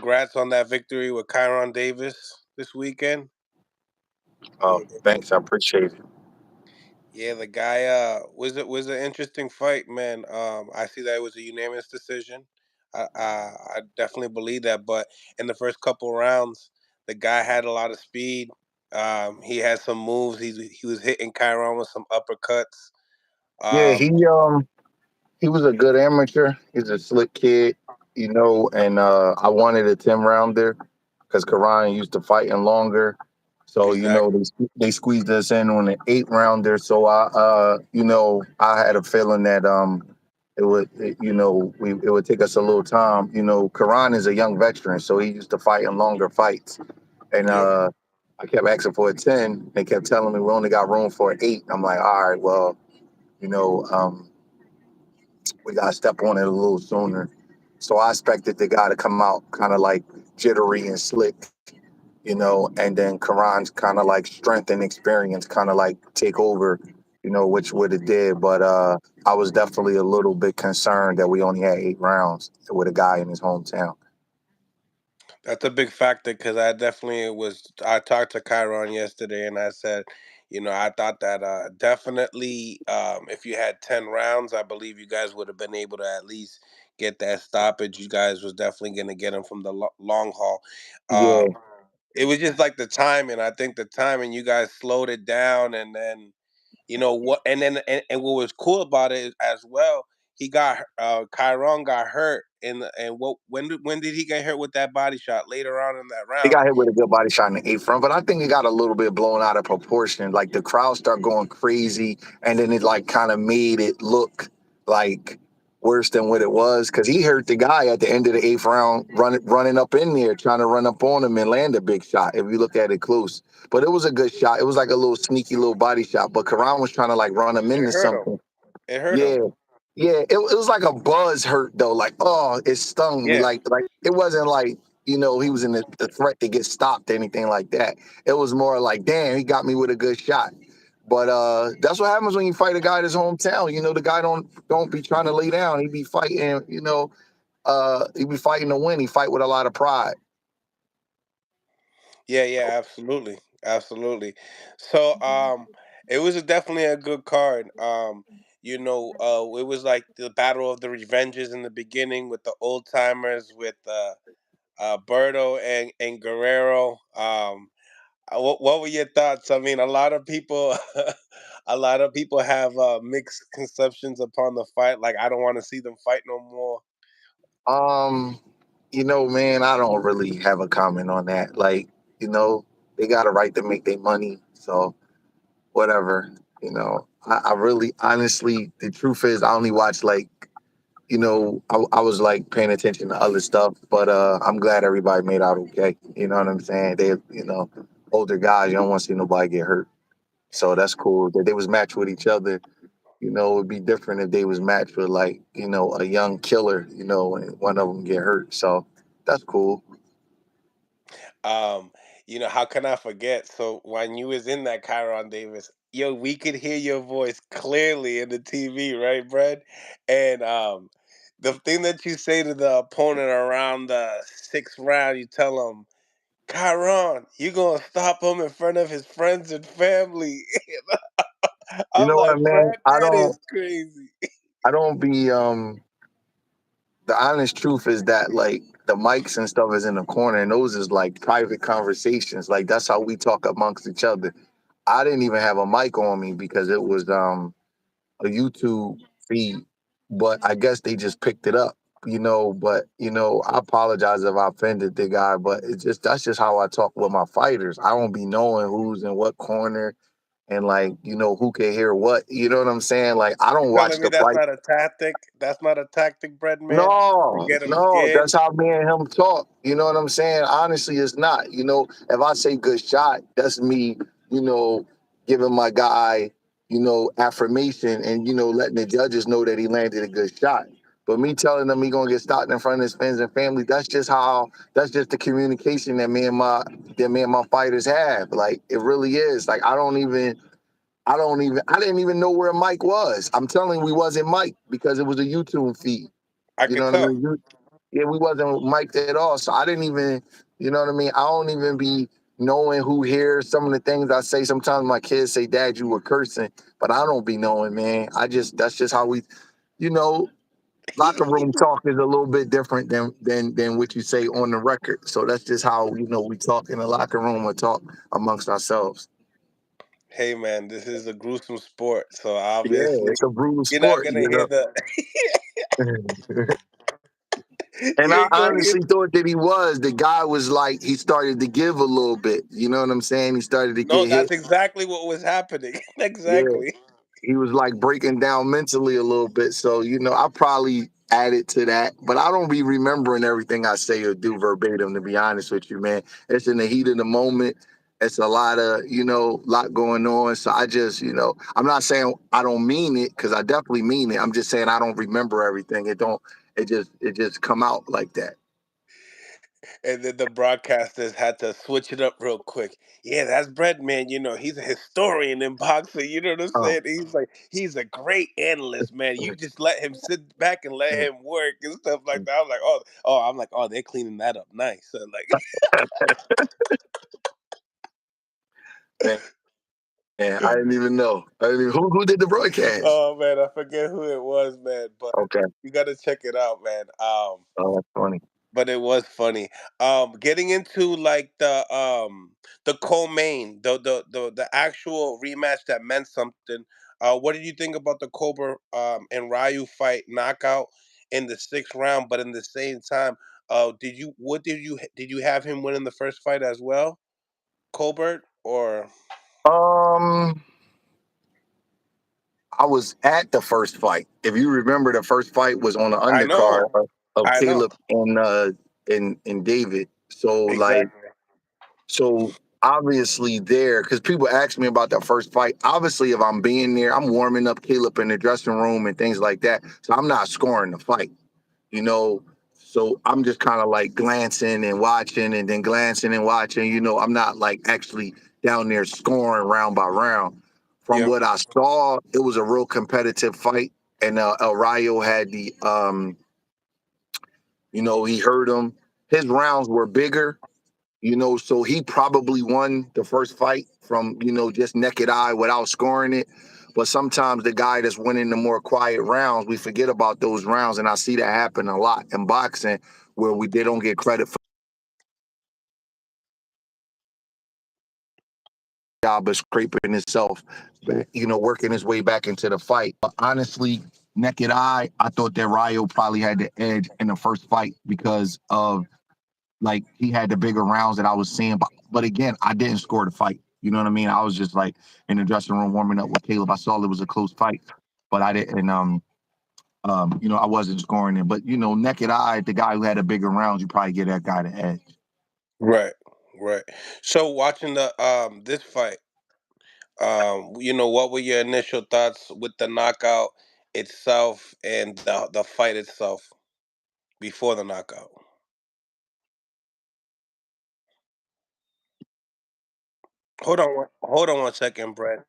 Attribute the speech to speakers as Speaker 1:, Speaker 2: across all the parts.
Speaker 1: congrats on that victory with Kiron Davis this weekend.
Speaker 2: Thanks, I appreciate it.
Speaker 1: Yeah, the guy was an interesting fight, man. I see that it was a unanimous decision. I definitely believe that, but in the first couple rounds, the guy had a lot of speed. He had some moves. He was hitting Chiron with some uppercuts.
Speaker 2: Yeah,
Speaker 1: Um,
Speaker 2: he was a good amateur. He's a slick kid, and I wanted a 10 rounder because Karan used to fighting longer. So,
Speaker 1: exactly.
Speaker 2: they squeezed us in on an 8 rounder. So I had a feeling that it would take us a little time. Karan is a young veteran, so he used to fight in longer fights. And
Speaker 1: Yep.
Speaker 2: I kept asking for a 10. They kept telling me we only got room for an 8. I'm like, all right, well, you know, um, we got to step on it a little sooner. So I expected the guy to come out kind of like jittery and slick, and then Karan's kind of like strength and experience kind of like take over, which would have did. But I was definitely a little bit concerned that we only had 8 rounds with a guy in his hometown.
Speaker 1: That's a big factor because I definitely was. I talked to Chiron yesterday, and I said, I thought that definitely, if you had 10 rounds, I believe you guys would have been able to at least get that stoppage. You guys was definitely going to get him from the long haul.
Speaker 2: Yeah,
Speaker 1: It was just like the timing. I think the timing. You guys slowed it down, and then what? And what was cool about it is, as well, he got Chiron got hurt and when did he get hurt with that body shot later on in that
Speaker 2: he
Speaker 1: round?
Speaker 2: got hit with a good body shot in the 8th round, but I think it got a little bit blown out of proportion. Like the crowd started going crazy, and then it like kind of made it look like worse than what it was because he hurt the guy at the end of the 8th round, running up in there, trying to run up on him and land a big shot. If you look at it close, but it was a good shot. It was like a little sneaky little body shot, but Karan was trying to like run him
Speaker 1: It
Speaker 2: into
Speaker 1: hurt him.
Speaker 2: something.
Speaker 1: It hurt him.
Speaker 2: Yeah. Yeah, it was like a buzz hurt though. Like, oh, it stung me.
Speaker 1: Yeah.
Speaker 2: Like it wasn't like, he was in the threat to get stopped or anything like that. It was more like, damn, he got me with a good shot. But that's what happens when you fight a guy in his hometown. The guy don't be trying to lay down. He be fighting, he be fighting to win. He fight with a lot of pride.
Speaker 1: Yeah, yeah, absolutely. Absolutely. So it was definitely a good card. It was like the battle of the revenges in the beginning with the old timers with Berto and Guerrero. What were your thoughts? I mean, a lot of people, a lot of people have mixed conceptions upon the fight. Like, I don't want to see them fight no more.
Speaker 2: Um, man, I don't really have a comment on that. Like, they got a right to make their money. So whatever. I really, honestly, the truth is, I only watch like, I was like paying attention to other stuff, but I'm glad everybody made out okay. You know what I'm saying? They, older guys, you don't want to see nobody get hurt, so that's cool. That they was matched with each other. It would be different if they was matched with like, a young killer, and one of them get hurt. So that's cool.
Speaker 1: Um, how can I forget? So when you was in that Chiron Davis, yo, we could hear your voice clearly in the TV, right, Brad? And the thing that you say to the opponent around the sixth round, you tell him, Chiron, you gonna stop him in front of his friends and family.
Speaker 2: You
Speaker 1: I'm
Speaker 2: know
Speaker 1: like,
Speaker 2: what, man?
Speaker 1: Brad, that is crazy.
Speaker 2: I don't be the honest truth is that like the mics and stuff is in the corner and those is like private conversations. Like that's how we talk amongst each other. I didn't even have a mic on me because it was a YouTube feed, but I guess they just picked it up, but I apologize if I offended the guy, but it's just that's just how I talk with my fighters. I don't be knowing who's in what corner and like, who can hear what, you know what I'm saying? Like I
Speaker 1: You
Speaker 2: don't
Speaker 1: telling
Speaker 2: watch
Speaker 1: me
Speaker 2: the
Speaker 1: that's
Speaker 2: fight.
Speaker 1: not a tactic? That's not a tactic, Breadman, to
Speaker 2: No,
Speaker 1: get him
Speaker 2: no,
Speaker 1: scared?
Speaker 2: that's how me and him talk. You know what I'm saying? Honestly, it's not. If I say good shot, that's me, you know, giving my guy, affirmation and, letting the judges know that he landed a good shot. But me telling him he gonna get stopped in front of his friends and family, that's just the communication that me and my fighters have. Like it really is. Like I didn't even know where Mike was. I'm telling you, we wasn't Mike because it was a YouTube feed.
Speaker 1: I
Speaker 2: You
Speaker 1: could
Speaker 2: know what I
Speaker 1: tell.
Speaker 2: mean? Yeah, we wasn't mic'd at all. So I didn't even, you know what I mean? I don't even be knowing who hears some of the things I say. Sometimes my kids say, Dad, you were cursing, but I don't be knowing, man. That's just how we, you know, locker room talk is a little bit different than what you say on the record. So that's just how, we talk in the locker room or talk amongst ourselves.
Speaker 1: Hey man, this is a gruesome sport, so
Speaker 2: Yeah,
Speaker 1: obviously
Speaker 2: it's a brutal
Speaker 1: you're not
Speaker 2: sport,
Speaker 1: gonna hear the
Speaker 2: And
Speaker 1: you
Speaker 2: I
Speaker 1: ain't gonna hear
Speaker 2: honestly thought that he was. The guy was like, he started to give a little bit. You know what I'm saying? He started to
Speaker 1: no,
Speaker 2: get
Speaker 1: that's
Speaker 2: hit.
Speaker 1: exactly what was happening.
Speaker 2: Yeah.
Speaker 1: Exactly.
Speaker 2: He was like breaking down mentally a little bit. So, I probably added to that, but I don't be remembering everything I say or do verbatim, to be honest with you, man. It's in the heat of the moment. It's a lot of, lot going on. So I just, I'm not saying I don't mean it because I definitely mean it. I'm just saying I don't remember everything. It just come out like that.
Speaker 1: And then the broadcasters had to switch it up real quick. Yeah, that's Breadman. He's a historian in boxing. You know what I'm
Speaker 2: Oh.
Speaker 1: saying? He's a great analyst, man. You just let him sit back and let him work and stuff like that. I'm like, oh, they're cleaning that up nice. So like,
Speaker 2: Man, I didn't even know. Who did the broadcast?
Speaker 1: oh man, I forget who it was, man. But
Speaker 2: Okay.
Speaker 1: you got to check it out, man.
Speaker 2: Oh, that's funny.
Speaker 1: But it was funny. Getting into like the co-main, the actual rematch that meant something. What did you think about the Colbert and Ryu fight knockout in the sixth round? But in the same time, did you have him win in the first fight as well, Colbert? Or
Speaker 2: Um, I was at the first fight. If you remember, the first fight was on the
Speaker 1: I
Speaker 2: undercard
Speaker 1: know,
Speaker 2: of
Speaker 1: I know
Speaker 2: Caleb and David. So like,
Speaker 1: exactly.
Speaker 2: so obviously there, because people ask me about that first fight. Obviously, if I'm being there, I'm warming up Caleb in the dressing room and things like that. So I'm not scoring the fight. you know. So I'm just kind of like glancing and watching and then glancing and watching. I'm not like actually down there scoring round by round. From
Speaker 1: Yep.
Speaker 2: what I saw, it was a real competitive fight. And El Rayo had he heard him. His rounds were bigger, so he probably won the first fight from, just naked eye without scoring it. But sometimes the guy that's winning the more quiet rounds, we forget about those rounds. And I see that happen a lot in boxing where they don't get credit for the job of scraping himself, working his way back into the fight. But honestly, naked eye, I thought that Rayo probably had the edge in the first fight because of like he had the bigger rounds that I was seeing. But again, I didn't score the fight. You know what I mean? I was just like in the dressing room warming up with Caleb. I saw it was a close fight, but I didn't I wasn't scoring it. But naked eye, the guy who had the bigger rounds, you probably get that guy the edge.
Speaker 1: Right. Right. So watching the this fight. What were your initial thoughts with the knockout itself and the fight itself before the knockout? Hold on one second, Brett.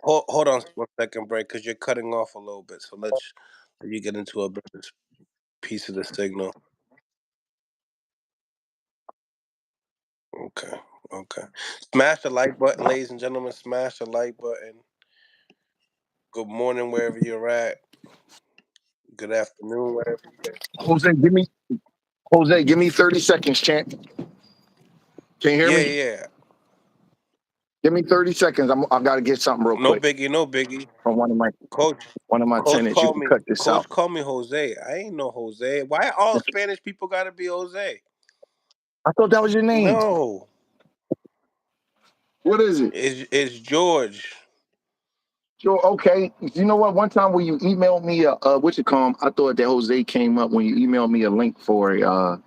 Speaker 1: Hold on 1 second, Brett, because you're cutting off a little bit. So let you get into a better piece of the signal. Okay, okay. Smash the like button, ladies and gentlemen. Smash the like button. Good morning, wherever you're at. Good afternoon, wherever you're at.
Speaker 2: Jose, give me 30 seconds, champ. Can you hear
Speaker 1: Yeah,
Speaker 2: me?
Speaker 1: yeah.
Speaker 2: Give me 30 seconds. I got to get something real
Speaker 1: No
Speaker 2: quick
Speaker 1: biggie, no biggie.
Speaker 2: from
Speaker 1: Coach,
Speaker 2: one of my
Speaker 1: Coach
Speaker 2: tenants. You
Speaker 1: called
Speaker 2: can
Speaker 1: me.
Speaker 2: cut this out.
Speaker 1: Coach called me Jose. I ain't no Jose. Why all Spanish people gotta be Jose?
Speaker 2: I thought that was your name.
Speaker 1: No,
Speaker 2: What is it?
Speaker 1: it's George.
Speaker 2: Sure. Okay. You know what? One time when you emailed me what you call 'em, I thought that Jose came up when you emailed me a link for a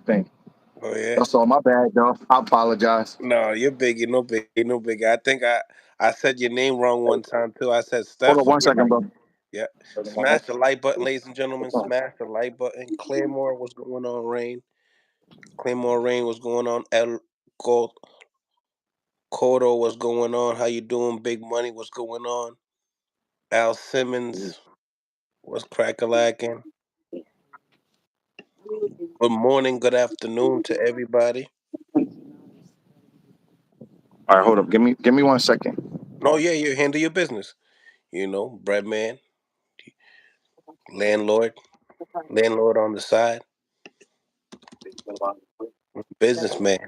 Speaker 2: thing.
Speaker 1: Oh yeah.
Speaker 2: That's all. My bad, though. I apologize.
Speaker 1: No, you're biggie. No biggie. No biggie. I think I said your name wrong one time too. I said
Speaker 2: Hold
Speaker 1: Steph
Speaker 2: on
Speaker 1: for
Speaker 2: one
Speaker 1: your
Speaker 2: second,
Speaker 1: life.
Speaker 2: bro.
Speaker 1: Yeah. Smash the like button, ladies and gentlemen. Smash the like button. Claymore, what's going on, Rain? Claymore Rain, what's going on? El Col- Cotto, what's going on? How you doing? Big Money, what's going on? Al Simmons, what's crack a lacking? Good morning, good afternoon to everybody.
Speaker 2: All right, hold up. Give me 1 second.
Speaker 1: No, yeah, you handle your business. Breadman, landlord, landlord on the side, businessman.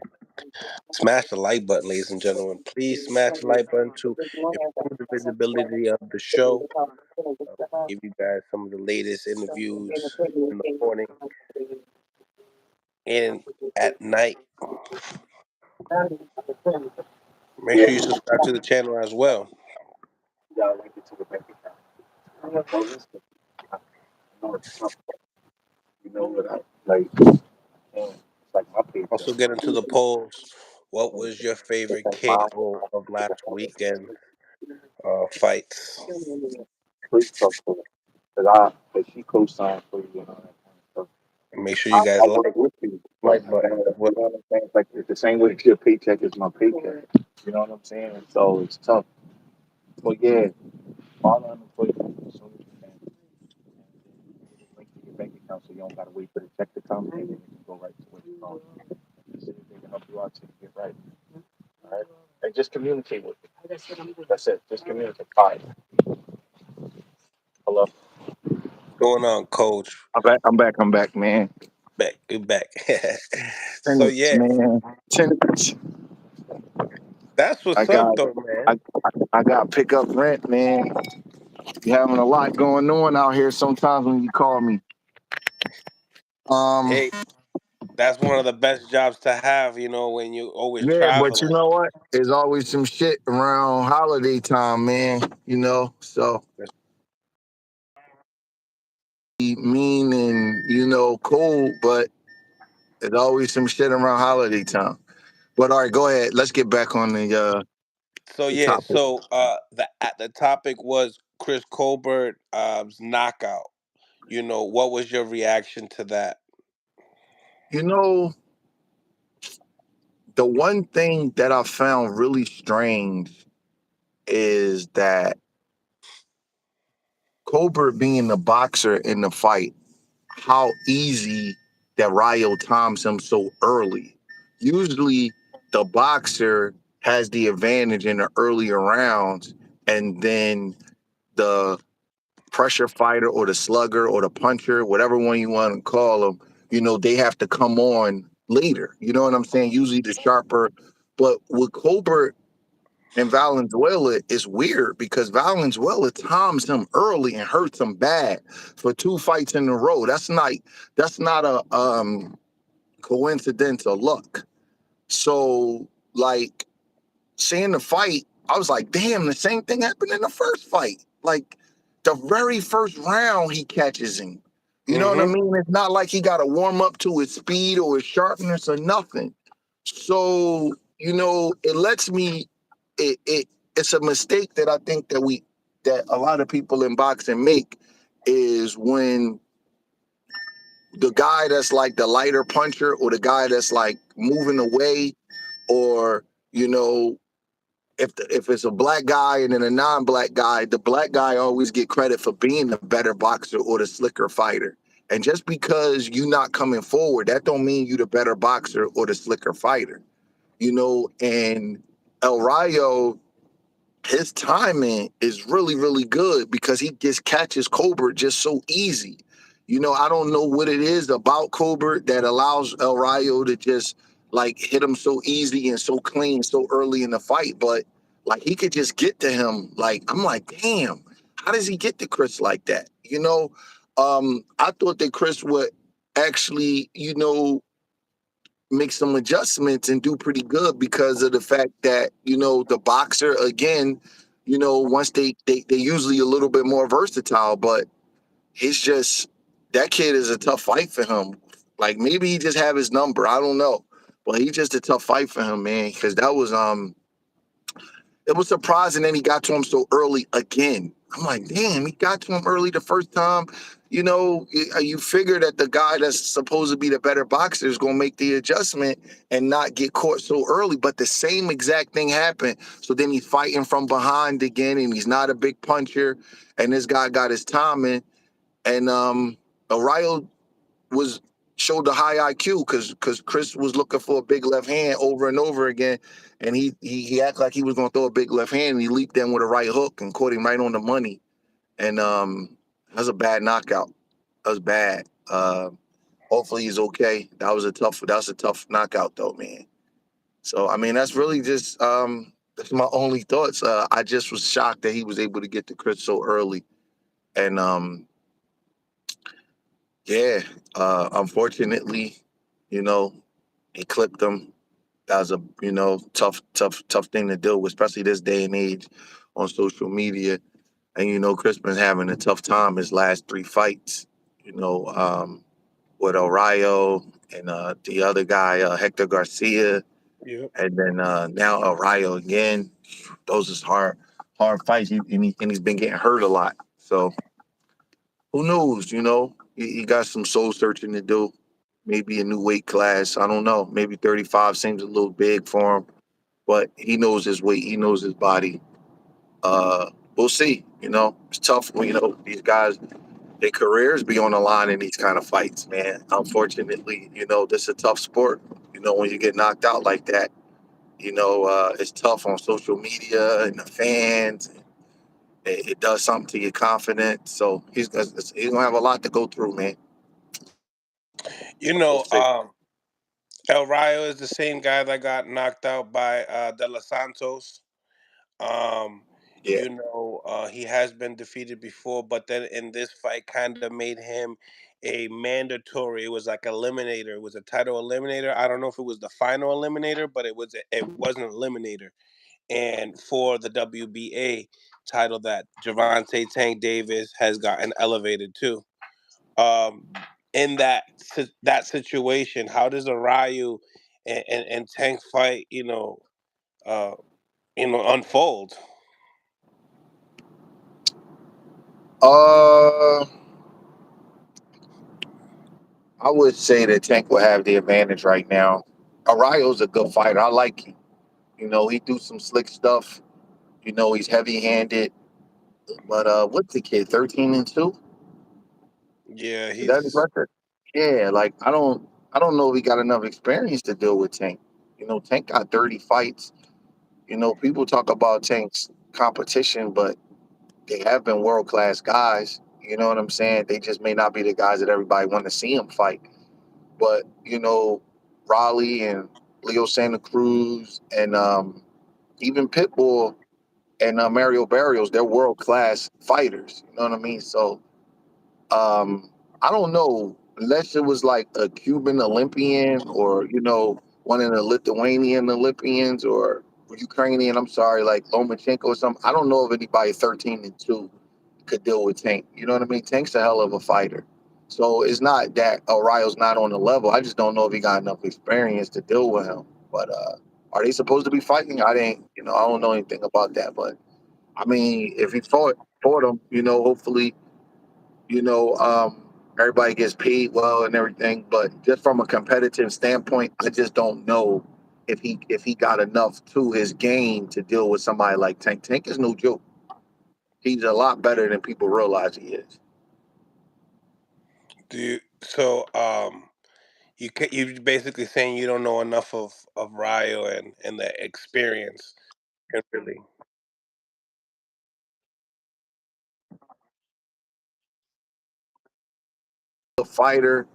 Speaker 1: Smash the like button, ladies and gentlemen. Please smash the like button to improve the visibility of the show. Give you guys some of the latest interviews in the morning and at night. Make sure you subscribe to the channel as well.
Speaker 2: You know what it's like my paycheck.
Speaker 1: Also, get into the polls. What was your favorite KO of last weekend fights?
Speaker 2: Please talk to her. Cause she co-signed for you and all that kind of stuff.
Speaker 1: And make sure you guys
Speaker 2: I work
Speaker 1: like
Speaker 2: with you, but
Speaker 1: like button as
Speaker 2: you
Speaker 1: well.
Speaker 2: know what I'm saying? It's like it's the same way your paycheck is my paycheck. You know what I'm saying? So it's tough. But yeah, follow unemployment as soon as you can. And then just link to your bank account so you don't gotta wait for the check to come and then you can go right to what you're going. And see if they can help you out to get right. All right? And just communicate with them. That's it. Just communicate. All right. Hello.
Speaker 1: Going on, Coach?
Speaker 2: I'm back. I'm back, man.
Speaker 1: Back, good back. So
Speaker 2: Tenants,
Speaker 1: yeah,
Speaker 2: man. Tenants.
Speaker 1: that's
Speaker 2: I
Speaker 1: what's up,
Speaker 2: got
Speaker 1: though,
Speaker 2: I,
Speaker 1: man.
Speaker 2: I got pick up rent, man. You having a lot going on out here sometimes when you call me. Um
Speaker 1: Hey, that's one of the best jobs to have. When you always
Speaker 2: yeah, but you
Speaker 1: traveling.
Speaker 2: know what? There's always some shit around holiday time, man. So be mean and cold, but there's always some shit around holiday time. But all right, go ahead. Let's get back on
Speaker 1: So
Speaker 2: the
Speaker 1: yeah,
Speaker 2: topic.
Speaker 1: so the topic was Chris Colbert knockout. What was your reaction to that?
Speaker 2: You know, the one thing that I found really strange is that Colbert being the boxer in the fight, how easy that Ryo times him so early. Usually, the boxer has the advantage in the earlier rounds, and then the pressure fighter or the slugger or the puncher, whatever one you want to call them, they have to come on later. You know what I'm saying? Usually the sharper. But with Colbert and Valenzuela, it's weird because Valenzuela times him early and hurts him bad for two fights in a row. That's not a coincidence or luck. So like seeing the fight, I was like, damn, the same thing happened in the first fight. Like the very first round, he catches him. You know what I
Speaker 1: Mm-hmm.
Speaker 2: mean? It's not like he got to warm up to his speed or his sharpness or nothing. So, it lets me, it's a mistake that I think that a lot of people in boxing make is when the guy that's like the lighter puncher or the guy that's like moving away or, you know, if it's a black guy and then a non-black guy, the black guy always get credit for being the better boxer or the slicker fighter. And just because you not coming forward, that don't mean you the better boxer or the slicker fighter. And El Rayo, his timing is really, really good because he just catches Colbert just so easy. I don't know what it is about Colbert that allows El Rayo to just like hit him so easy and so clean so early in the fight, but like he could just get to him. Like I'm like, damn, how does he get to Chris like that? I thought that Chris would actually, make some adjustments and do pretty good because of the fact that the boxer again, once they usually a little bit more versatile, but he's just that kid is a tough fight for him. Like maybe he just have his number, I don't know, but he just a tough fight for him, man, because that was it was surprising that he got to him so early again. I'm like, damn, he got to him early the first time. You figure that the guy that's supposed to be the better boxer is going to make the adjustment and not get caught so early. But the same exact thing happened. So then he's fighting from behind again, and he's not a big puncher. And this guy got his timing. And O'Reilly was showed the high IQ because Chris was looking for a big left hand over and over again, and he acted like he was gonna throw a big left hand, and he leaped in with a right hook and caught him right on the money, and that was a bad knockout. That was bad. Hopefully he's okay. That was a tough knockout though, man. So I mean, that's really just that's my only thoughts. I just was shocked that he was able to get to Chris so early, and yeah, unfortunately, you know, he clipped him. That was a tough thing to deal with, especially this day and age on social media. And Chris been having a tough time his last three fights. You know, with Orayo and the other guy Hector Garcia,
Speaker 1: Yep.
Speaker 2: and then now Orayo again. Those is hard fights. And he's been getting hurt a lot. So who knows? He got some soul searching to do. Maybe a new weight class. I don't know. Maybe 35 seems a little big for him, but he knows his weight. He knows his body. We'll see. It's tough when these guys, their careers be on the line in these kind of fights, man. Unfortunately, this is a tough sport. When you get knocked out like that, it's tough on social media and the fans. It does something to your confidence. So he's gonna have a lot to go through, man.
Speaker 1: You
Speaker 2: So we'll
Speaker 1: know,
Speaker 2: see.
Speaker 1: El Rayo is the same guy that got knocked out by De Los Santos. Um,
Speaker 2: Yeah.
Speaker 1: he has been defeated before, but then in this fight, kind of made him a mandatory. It was like eliminator. It was a title eliminator. I don't know if it was the final eliminator, but it was an eliminator. And for the WBA title, that Javante Tank Davis has gotten elevated too. In that situation, how does a Ryu and Tank fight? Uh, unfold.
Speaker 2: Uh, I would say that Tank will have the advantage right now. Arayo's a good fighter. I like him. He do some slick stuff. He's heavy handed. But what's the kid? 13-2?
Speaker 1: Yeah,
Speaker 2: Is that his
Speaker 1: he's
Speaker 2: record? Yeah, like I don't know if he got enough experience to deal with Tank. Tank got 30 fights. People talk about Tank's competition, but they have been world class guys. You know what I'm saying? They just may not be the guys that everybody want to see him fight. But Raleigh and Leo Santa Cruz and even Pitbull and Mario Barrios, they're world class fighters. You know what I mean? So I don't know unless it was like a Cuban Olympian or one of the Lithuanian Olympians or Ukrainian. I'm sorry, like Lomachenko or something. I don't know if anybody 13-2 could deal with Tank. You know what I mean? Tank's a hell of a fighter. So it's not that O'Reilly's not on the level. I just don't know if he got enough experience to deal with him. But are they supposed to be fighting? I didn't. I don't know anything about that. But I mean, if he fought him, hopefully you know, um, everybody gets paid well and everything, but just from a competitive standpoint, I just don't know if he got enough to his game to deal with somebody like Tank. Tank is no joke. He's a lot better than people realize he is.
Speaker 1: do you, so you basically saying you don't know enough of Ryo and the experience can really.
Speaker 2: A fighter,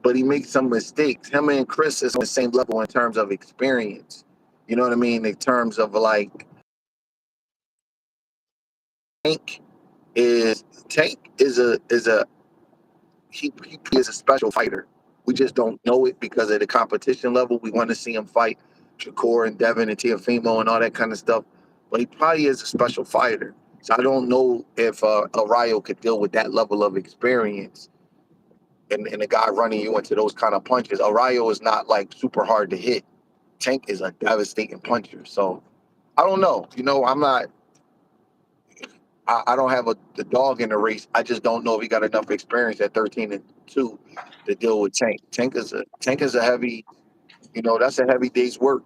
Speaker 2: but he makes some mistakes. Him and Chris is on the same level in terms of experience. You know what I mean? In terms of like Tank Tank is a he is a special fighter. We just don't know it because of the competition level. We want to see him fight Shakur and Devin and Teofimo and all that kind of stuff. But he probably is a special fighter. So I don't know if Arayo could deal with that level of experience and the guy running you into those kind of punches. Arayo is not like super hard to hit. Tank is a devastating puncher. So I don't know. I'm not. I don't have the dog in the race. I just don't know if he got enough experience at 13-2 to deal with Tank. Tank is a heavy. That's a heavy day's work.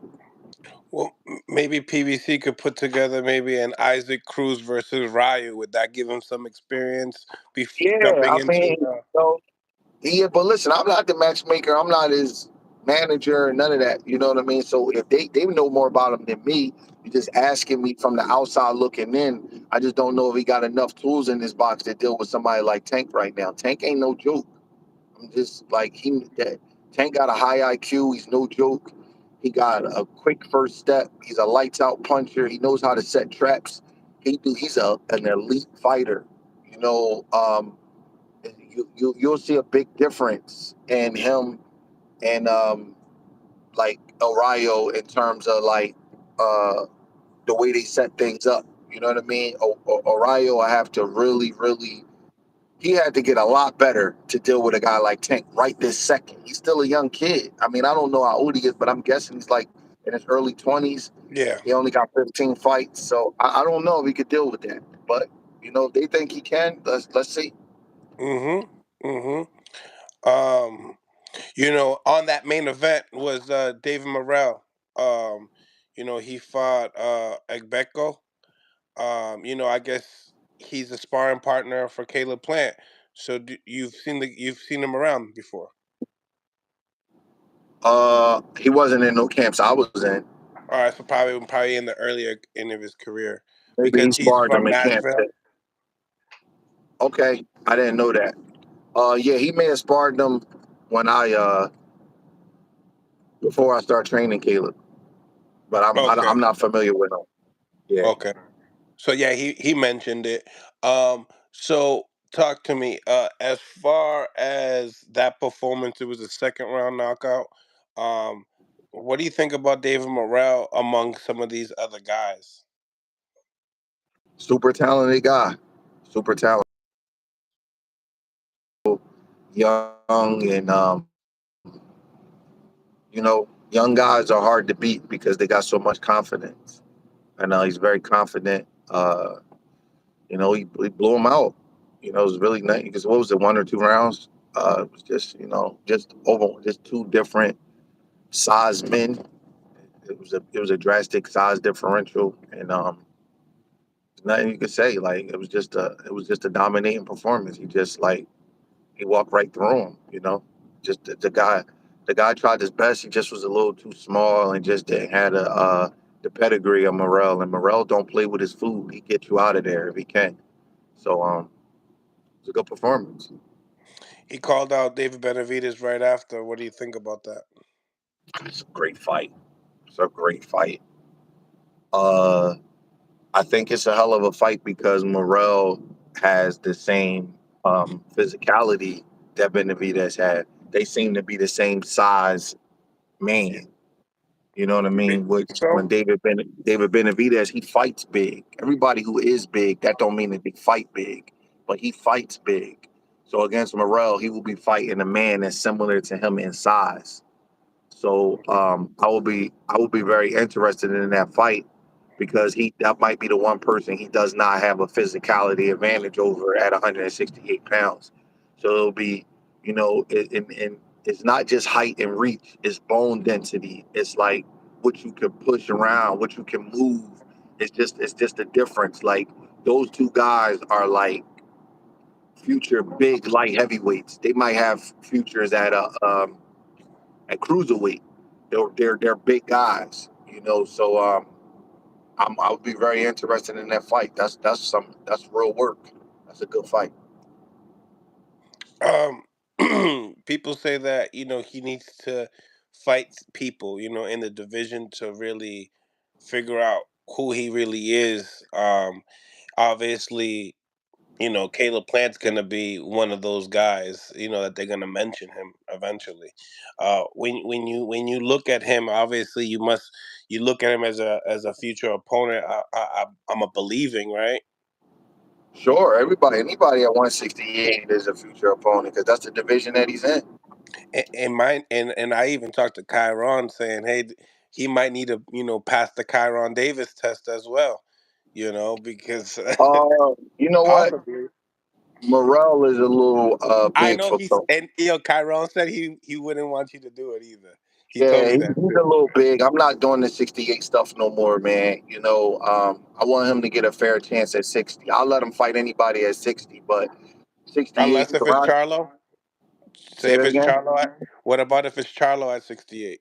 Speaker 1: Well, maybe PBC could put together maybe an Isaac Cruz versus Ryu. Would that give him some experience before
Speaker 2: Yeah,
Speaker 1: jumping
Speaker 2: I
Speaker 1: into
Speaker 2: mean,
Speaker 1: the?
Speaker 2: Yeah, but listen, I'm not the matchmaker. I'm not his manager, none of that. You know what I mean? So if they know more about him than me, you're just asking me from the outside looking in. I just don't know if he got enough tools in his box to deal with somebody like Tank right now. Tank ain't no joke. I'm just like that. Tank got a high IQ. He's no joke. He got a quick first step. He's a lights out puncher. He knows how to set traps. He's an elite fighter. You know, you'll see a big difference in him and like Orayo in terms of like uh the way they set things up. You know what I mean? Orayo, I have to really he had to get a lot better to deal with a guy like Tank right this second. He's still a young kid. I mean, I don't know how old he is, but I'm guessing he's like in his early 20s.
Speaker 1: Yeah.
Speaker 2: He only got 15 fights, so I don't know if he could deal with that. But you know, if they think he can, let's see.
Speaker 1: Mhm. Mhm. Um, on that main event was David Morel. Um, he fought Egbeko. I guess he's a sparring partner for Caleb Plant. So you've seen him around before.
Speaker 2: He wasn't in no camps I was in.
Speaker 1: All right, so probably in the earlier end of his career
Speaker 2: Maybe
Speaker 1: because
Speaker 2: he
Speaker 1: he's
Speaker 2: sparred him
Speaker 1: from
Speaker 2: in camp.
Speaker 1: Nashville.
Speaker 2: Okay, I didn't know that. Yeah, he may have sparred them when I before I start training Caleb, but
Speaker 1: Okay.
Speaker 2: I'm not familiar with him. Yeah,
Speaker 1: Okay. So yeah, he mentioned it. So talk to me. As far as that performance, it was a second round knockout. Um, what do you think about David Morrell among some of these other guys?
Speaker 2: super talented guy, super talented, young, and young guys are hard to beat because they got so much confidence. And he's very confident. He blew him out. It was really nice because what was it, 1 or 2 rounds? It was just just two different size men. It was a drastic size differential, and nothing you could say. Like it was just a dominating performance. He walked right through him. Just the guy tried his best. He just was a little too small and just didn't have the pedigree of Morel. And Morel don't play with his food. He gets you out of there if he can. So it's a good performance.
Speaker 1: He called out David Benavidez right after. What do you think about that?
Speaker 2: It's a great fight. It's a great fight. Uh, I think it's a hell of a fight because Morel has the same physicality that Benavidez had. They seem to be the same size man. You know what I
Speaker 1: You think
Speaker 2: mean? Which when
Speaker 1: so?
Speaker 2: David Benavidez, he fights big. Everybody who is big, that don't mean that they fight big, but he fights big. So against Morel, he will be fighting a man that's similar to him in size. So I will be very interested in that fight because he that might be the one person he does not have a physicality advantage over at 168 pounds. So it'll be, and it's not just height and reach, it's bone density. It's like what you can push around, what you can move. It's just a difference. Like those two guys are like future big light heavyweights. They might have futures at cruiserweight. They're big guys, So I would be very interested in that fight. That's real work. That's a good fight.
Speaker 1: Um, People say that he needs to fight people, in the division to really figure out who he really is. Obviously, Caleb Plant's gonna be one of those guys, that they're gonna mention him eventually. When you look at him, obviously you look at him as a future opponent. I'm a believing, right?
Speaker 2: Sure, anybody at 168 is a future opponent because that's the division that he's in.
Speaker 1: And I even talked to Kiron saying, hey, he might need to pass the Kiron Davis test as well, because
Speaker 2: You know what?
Speaker 1: possibly.
Speaker 2: Morel is a little
Speaker 1: I
Speaker 2: big
Speaker 1: know
Speaker 2: for
Speaker 1: he's
Speaker 2: Coach.
Speaker 1: and Chiron said he wouldn't want you to do it either. He told
Speaker 2: Yeah,
Speaker 1: me
Speaker 2: he's
Speaker 1: that
Speaker 2: a
Speaker 1: too.
Speaker 2: little big. I'm not doing the 68 stuff no more, man. I want him to get a fair chance at 60. I'll let him fight anybody at 60, but 68
Speaker 1: Unless if it's
Speaker 2: around
Speaker 1: Charlo. Say
Speaker 2: Say
Speaker 1: if
Speaker 2: that
Speaker 1: it's
Speaker 2: again.
Speaker 1: Charlo at what about if it's Charlo at 68?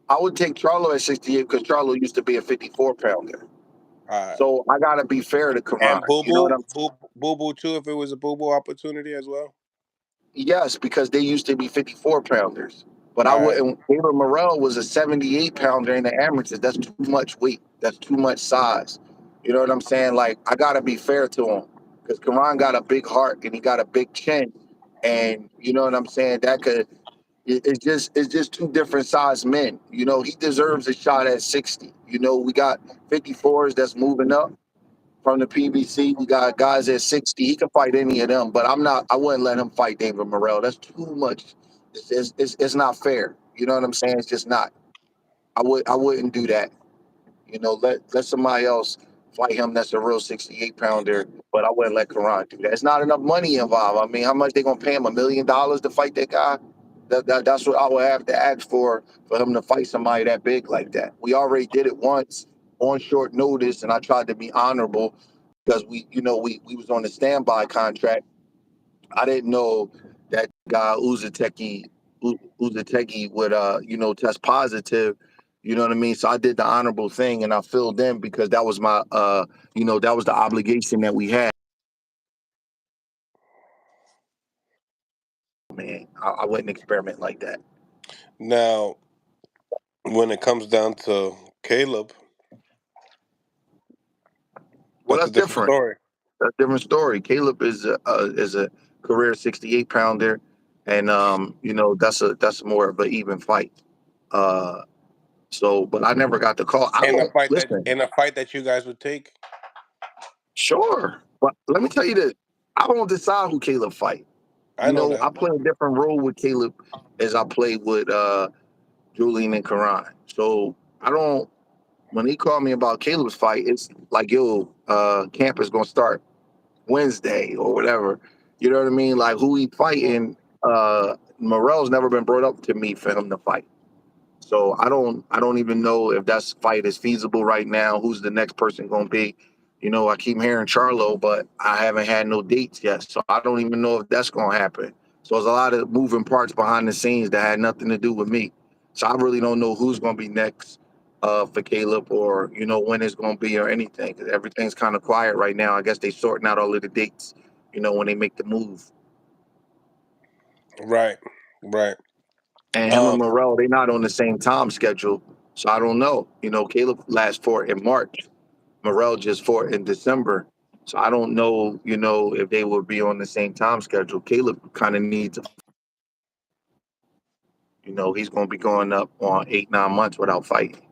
Speaker 2: I would take Charlo at 68 because Charlo used to be a 54 pounder.
Speaker 1: All right.
Speaker 2: So I gotta be fair to
Speaker 1: And
Speaker 2: Karan.
Speaker 1: Boo
Speaker 2: You know what
Speaker 1: Boo,
Speaker 2: I'm
Speaker 1: Boo Boo too, if it was a Boo Boo opportunity as well.
Speaker 2: Yes, because they used to be 54 pounders. But I
Speaker 1: All right.
Speaker 2: wouldn't. David Morel was a 78 pounder in the amateurs. That's too much weight. That's too much size. You know what I'm saying? Like, I got to be fair to him because Karan got a big heart and he got a big chin. And you know what I'm saying? It's just two different size men. You know, he deserves a shot at 60. You know, we got 54s that's moving up from the PBC. We got guys at 60. He can fight any of them, but I'm not. I wouldn't let him fight David Morrell. That's too much. It's not fair. You know what I'm saying? It's just not. I wouldn't do that. You know, let somebody else fight him. That's a real 68 pounder. But I wouldn't let Karan do that. It's not enough money involved. I mean, how much they gonna pay him? $1 million to fight that guy? That's what I would have to ask for him to fight somebody that big like that. We already did it once on short notice, and I tried to be honorable because we was on the standby contract. I didn't know that guy Uzateki would test positive. You know what I mean? So I did the honorable thing and I filled in because that was my that was the obligation that we had. Man, I wouldn't experiment like that.
Speaker 1: Now, when it comes down to Caleb,
Speaker 2: Well,
Speaker 1: that's a
Speaker 2: that's
Speaker 1: different
Speaker 2: different.
Speaker 1: story.
Speaker 2: That's a different story. Caleb is a career 68 pounder, and that's more of an even fight. Uh, but I never got the call. I don't listen.
Speaker 1: In a fight that you guys would take.
Speaker 2: Sure, but let me tell you this: I don't decide who Caleb fight.
Speaker 1: I know
Speaker 2: I
Speaker 1: that.
Speaker 2: play a different role with Caleb as I play with Julian and Karan. So I don't. When he called me about Caleb's fight, it's like, yo, camp is gonna start Wednesday or whatever. You know what I mean? Like who he fighting? Morel's never been brought up to me for him to fight. So I don't even know if that fight is feasible right now. Who's the next person going to be? I keep hearing Charlo, but I haven't had no dates yet. So I don't even know if that's going to happen. So there's a lot of moving parts behind the scenes that had nothing to do with me. So I really don't know who's going to be next for Caleb or when it's going to be or anything. 'Cause everything's kind of quiet right now. I guess they sorting out all of the dates. When they make the move.
Speaker 1: Right. Right.
Speaker 2: And him and
Speaker 1: Um.
Speaker 2: Morel, they're not on the same time schedule. So I don't know. Caleb last fought in March. Morel just fought in December. So I don't know, if they will be on the same time schedule. Caleb kind of needs he's going to be going up on 8, 9 months without fighting.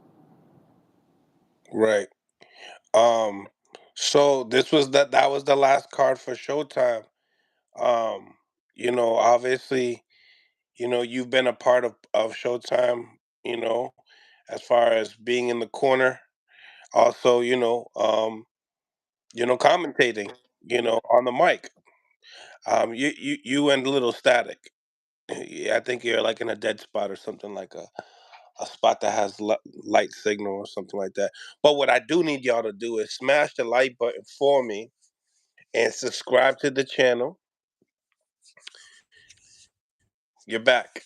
Speaker 1: Right. Um. So this was that was the last card for Showtime. Um. Obviously, you've been a part of Showtime. You know, as far as being in the corner, also, commentating. On the mic. You and Little Static. Yeah, I think you're like in a dead spot or something like a spot that has light signal or something like that. But what I do need y'all to do is smash the like button for me and subscribe to the channel. You're back.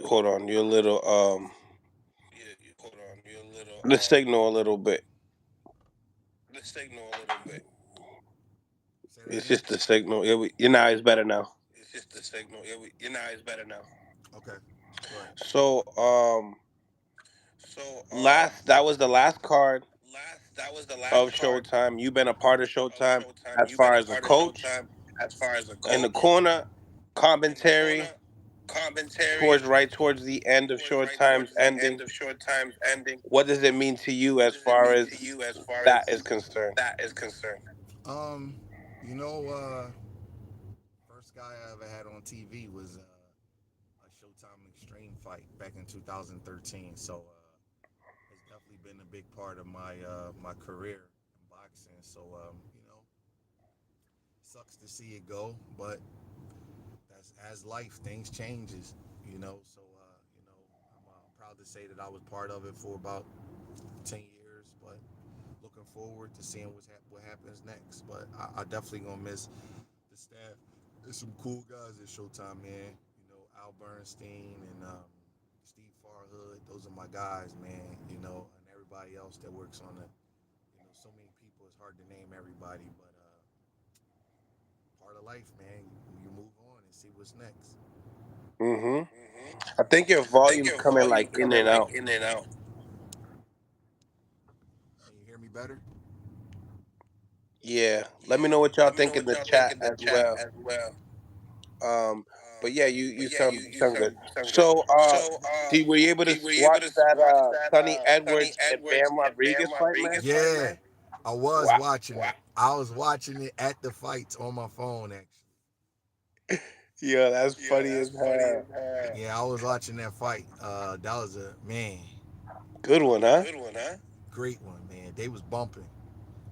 Speaker 1: Hold on. You're a little the signal a little bit.
Speaker 2: Say that
Speaker 1: It's
Speaker 2: again.
Speaker 1: just the signal. You're now it's better now.
Speaker 2: Okay. Go ahead.
Speaker 1: So last that was the last card of Showtime. You've been a part of Showtime as far as a coach in the corner commentary towards the end of Showtime's ending. What does it mean to you as far as that is concerned?
Speaker 2: Um, you know, first guy I ever had on TV was a Showtime Extreme fight back in 2013. So it's definitely been a big part of my career in boxing. So sucks to see it go, but that's as life things changes. So I'm proud to say that I was part of it for about 10 years, but looking forward to seeing what happens next. But I definitely gonna miss the
Speaker 3: the staff. There's some cool guys at Showtime, man. Al Bernstein and Steve Farhood. Those are my guys, man. And everybody else that works on it. So many people. It's hard to name everybody, but part of life, man. You move on and see what's next.
Speaker 1: Hmm. I think your volume's coming like in and out.
Speaker 3: Can you hear me better?
Speaker 1: Yeah. Let me know what y'all think in the chat as well. Um, but yeah, you sound good. So, were you able to watch that Sonny Edwards and Bam Rodriguez fight, man?
Speaker 3: Yeah, I was
Speaker 1: Wow.
Speaker 3: watching it. I was watching it at the fights on my phone, actually.
Speaker 1: Yeah, that's funny as hell.
Speaker 3: Yeah, I was watching that fight. That was a man,
Speaker 1: Good one, huh?
Speaker 3: great one, man. They was bumping.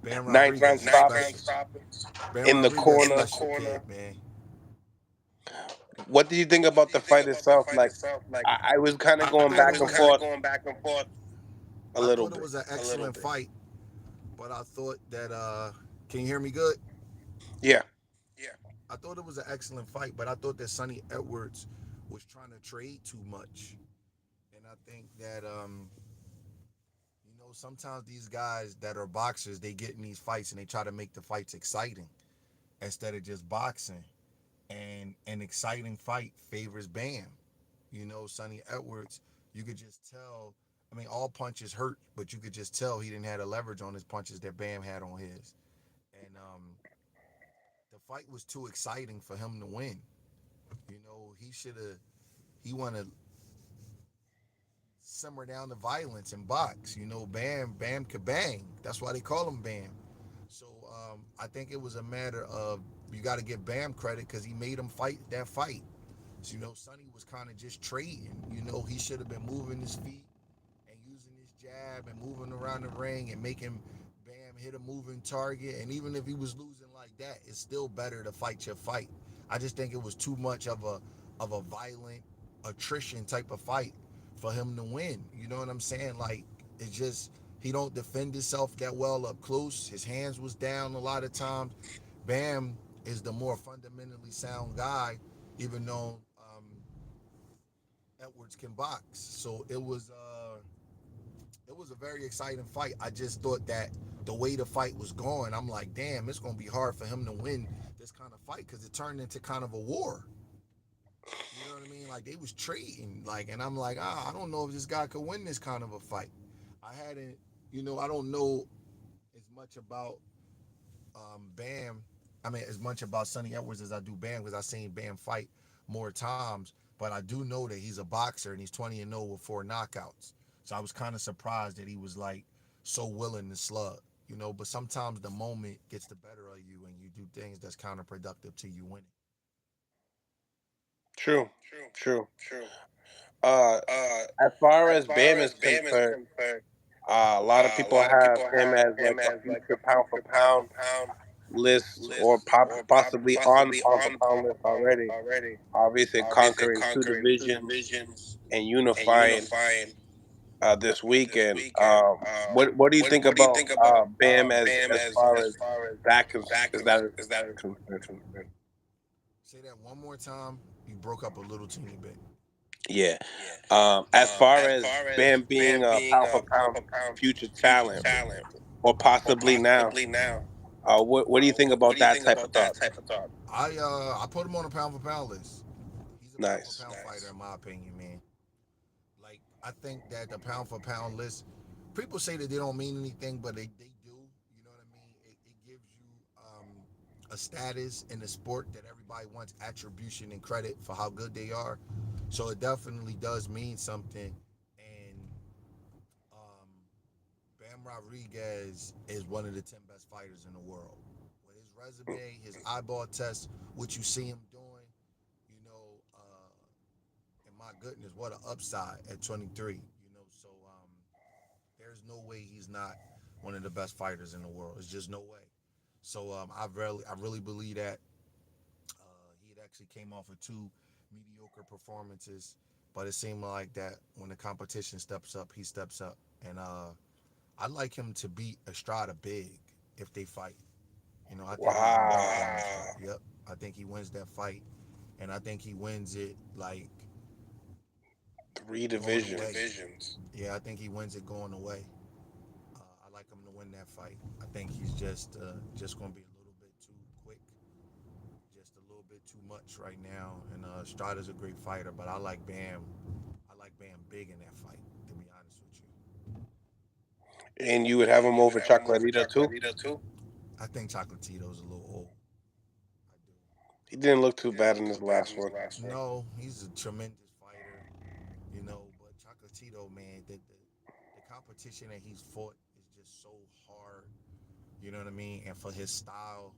Speaker 3: Bam
Speaker 1: Ninth round
Speaker 3: Rodriguez is
Speaker 1: stoppage
Speaker 3: special. Bam
Speaker 1: in the
Speaker 3: Rodriguez
Speaker 1: corner.
Speaker 3: special kid, man.
Speaker 1: What did you think about the fight itself? Like, I was kind of
Speaker 3: I
Speaker 1: going
Speaker 3: thought it
Speaker 1: back
Speaker 3: was
Speaker 1: and forth a
Speaker 3: I
Speaker 1: little
Speaker 3: thought it
Speaker 1: bit.
Speaker 3: was an excellent fight, but I thought that can you hear me good?
Speaker 1: Yeah.
Speaker 3: I thought it was an excellent fight, but I thought that Sonny Edwards was trying to trade too much. And I think that sometimes these guys that are boxers, they get in these fights and they try to make the fights exciting instead of just boxing. And an exciting fight favors Bam. Sonny Edwards, you could just tell. I mean, all punches hurt, but you could just tell he didn't have the leverage on his punches that Bam had on his. And the fight was too exciting for him to win. He should have. He want to simmer down the violence and box. Bam could bang. That's why they call him Bam. So I think it was a matter of you got to give Bam credit because he made him fight that fight. So, Sonny was kind of just trading. He should have been moving his feet and using his jab and moving around the ring and making Bam hit a moving target. And even if he was losing like that, it's still better to fight your fight. I just think it was too much of a violent attrition type of fight for him to win. You know what I'm saying? Like it's just he don't defend himself that well up close. His hands was down a lot of times. Bam is the more fundamentally sound guy, even though Edwards can box. So it was a very exciting fight. I just thought that the way the fight was going, I'm like, damn, it's gonna be hard for him to win this kind of fight because it turned into kind of a war. You know what I mean? Like they was trading, like, and I'm like, I don't know if this guy could win this kind of a fight. I hadn't, I don't know as much about Bam. I mean, as much about Sonny Edwards as I do Bam because I've seen Bam fight more times. But I do know that he's a boxer and he's 20-0 with 4 knockouts. So I was kind of surprised that he was like so willing to slug. But sometimes the moment gets the better of you and you do things that's counterproductive to you winning.
Speaker 1: True. True. Uh, as far as Bam is concerned, a lot of people have him as like a future pound for pound list or possibly on pound for pound list already. Obviously, conquering two divisions and unifying this weekend. What do you think about Bam as far as is that is concerned?
Speaker 3: Say that one more time. You broke up a little teeny bit.
Speaker 1: Yeah. As far as Bam being a pound for pound future talent or possibly now, what do you think about that type of thought?
Speaker 3: I put him on a pound for pound list. He's a pound for
Speaker 1: Nice.
Speaker 3: pound fighter in my opinion, man. Like I think that the pound for pound list, people say that they don't mean anything, but they do. You know what I mean? It gives you a status in the sport that everybody wants attribution and credit for how good they are. So it definitely does mean something. And um, Bam Rodriguez is one of the 10 best fighters in the world. With his resume, his eyeball test, what you see him doing, you know, and my goodness, what an upside at 23. So there's no way he's not one of the best fighters in the world. It's just no way. So I really believe that he had actually came off of 2 mediocre performances, but it seemed like that when the competition steps up, he steps up, and I'd like him to beat Estrada big if they fight. I think he'd be better
Speaker 1: Wow.
Speaker 3: than Estrada. Yep. I think he wins that fight, and I think he wins it like
Speaker 1: Three
Speaker 3: going away.
Speaker 1: divisions.
Speaker 3: Yeah, I think he wins it going away. I like him to win that fight. I think he's just going to be a little bit too quick, just a little bit too much right now. And Strada's a great fighter, but I like Bam. I like Bam big in that fight. To be honest with you,
Speaker 1: And you would have him over Chocolatito too?
Speaker 3: I think Chocolatito's a little old. I do.
Speaker 1: He didn't look too bad in his last one.
Speaker 3: No, he's a tremendous fighter, you know. But Chocolatito, man, the competition that he's fought is just so hard. You know what I mean? And for his style,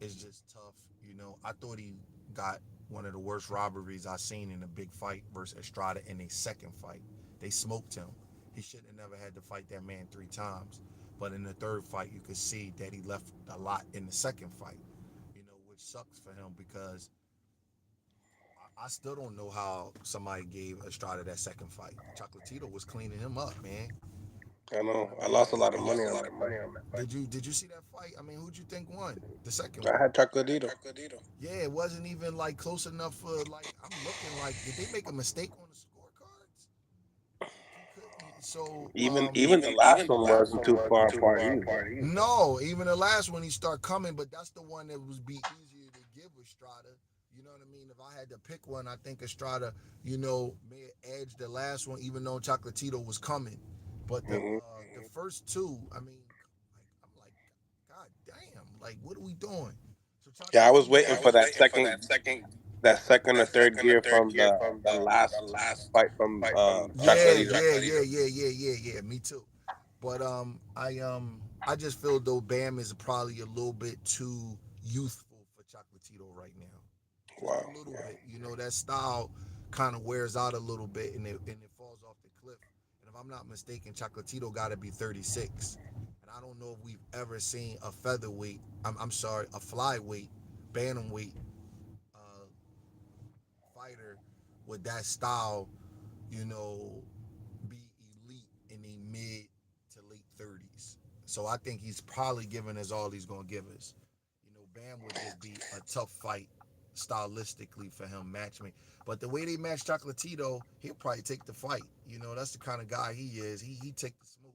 Speaker 3: it's just tough. You know, I thought he got one of the worst robberies I seen in a big fight versus Estrada in a second fight. They smoked him. He should have never had to fight that man 3 times. But in the third fight, you could see that he left a lot in the second fight. You know, which sucks for him because I still don't know how somebody gave Estrada that second fight. Chocolatito was cleaning him up, man.
Speaker 1: I
Speaker 3: You know
Speaker 1: know.
Speaker 3: what I
Speaker 1: I
Speaker 3: mean?
Speaker 1: lost a lot of money on that fight.
Speaker 3: Did you see that fight? I mean, who'd you think won the second
Speaker 1: I
Speaker 3: one?
Speaker 1: had Chocolatito.
Speaker 3: Yeah, it wasn't even like close enough for like I'm looking like did they make a mistake on the scorecards? Like he couldn't. So
Speaker 1: Even the last one wasn't too far apart either.
Speaker 3: no, even the last one he start coming, but that's the one that would be easier to give Estrada. You know what I mean? If I had to pick one, I think Estrada, you know, may have edged the last one, even though Chocolatito was coming. But
Speaker 1: Hmm
Speaker 3: the first two, I mean, like I'm like, God damn, like what are we doing? So
Speaker 1: Yeah, I was
Speaker 3: Chocolatito
Speaker 1: waiting for that second or third gear from the last fight from
Speaker 3: yeah,
Speaker 1: Chocolatito.
Speaker 3: yeah, yeah, yeah, yeah, yeah, yeah. Me too. But I just feel though Bam is probably a little bit too youthful for Chocolatito right now. Just a
Speaker 1: Wow.
Speaker 3: little bit. You know, that style kind of wears out a little bit and it falls off the cliff. And if I'm not mistaken, Chocolatito got to be 36. And I don't know if we've ever seen a featherweight. I'm sorry, a flyweight, bantamweight uh, fighter with that style, you know, be elite in the mid to late 30s. So I think he's probably giving us all he's going to give us. You know, Bam would just be a tough fight stylistically for him, match me. But the way they match Chocolatito, he'll probably take the fight. You know, that's the kind of guy he is. He take the smoke.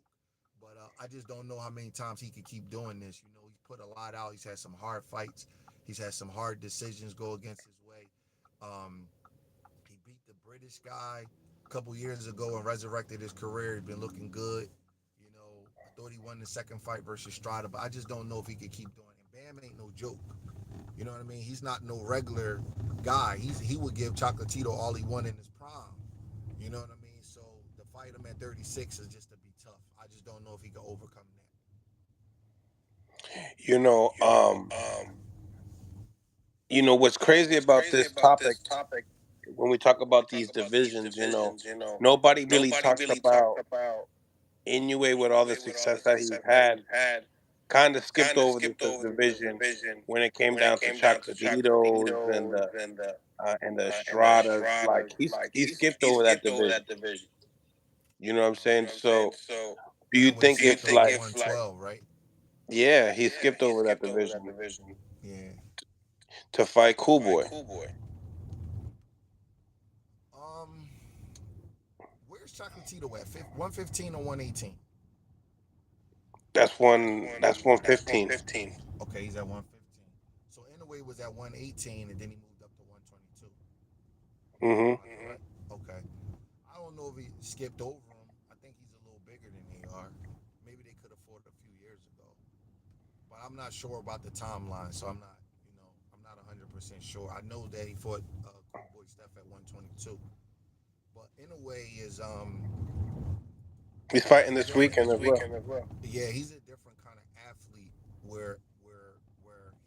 Speaker 3: But I just don't know how many times he could keep doing this. You know, he's put a lot out. He's had some hard fights. He's had some hard decisions go against his way. Um, he beat the British guy a couple years ago and resurrected his career. He's been looking good. You know, I thought he won the second fight versus Strada, but I just don't know if he could keep doing it. And Bam ain't no joke. You know what I mean? He's not no regular guy. He would give Chocolatito all he won in his prime. You know what I mean? So to fight him at 36 is just to be tough. I just don't know if he can overcome that.
Speaker 1: You know, what's crazy about this topic when we talk about these divisions, nobody really talks about Inoue with all the success that he's had. Kind of skipped over the division when it came down to Chocolatitos and the Estradas. Like he skipped over that division. You know what I'm saying? So do you
Speaker 3: Bam would have
Speaker 1: think
Speaker 3: skipped
Speaker 1: if
Speaker 3: over
Speaker 1: like
Speaker 3: 112, right?
Speaker 1: yeah, he skipped over that division
Speaker 3: Yeah.
Speaker 1: to fight Cool Boy?
Speaker 3: Um, where's Chocolatito at? 115 or 118?
Speaker 1: That's 115.
Speaker 3: Okay, he's at 115. So Inoue was at 118 and then he moved up to 122.
Speaker 1: Hmm
Speaker 3: Am I correct? Okay. I don't know if he skipped over him. I think he's a little bigger than they are. Maybe they could have fought a few years ago. But I'm not sure about the timeline, so I'm not 100% sure. I know that he fought Cool Boy Steph at 122. But Inoue is
Speaker 1: He's
Speaker 3: he's
Speaker 1: fighting
Speaker 3: a
Speaker 1: this
Speaker 3: different
Speaker 1: weekend as well.
Speaker 3: yeah, he's a different kind of athlete where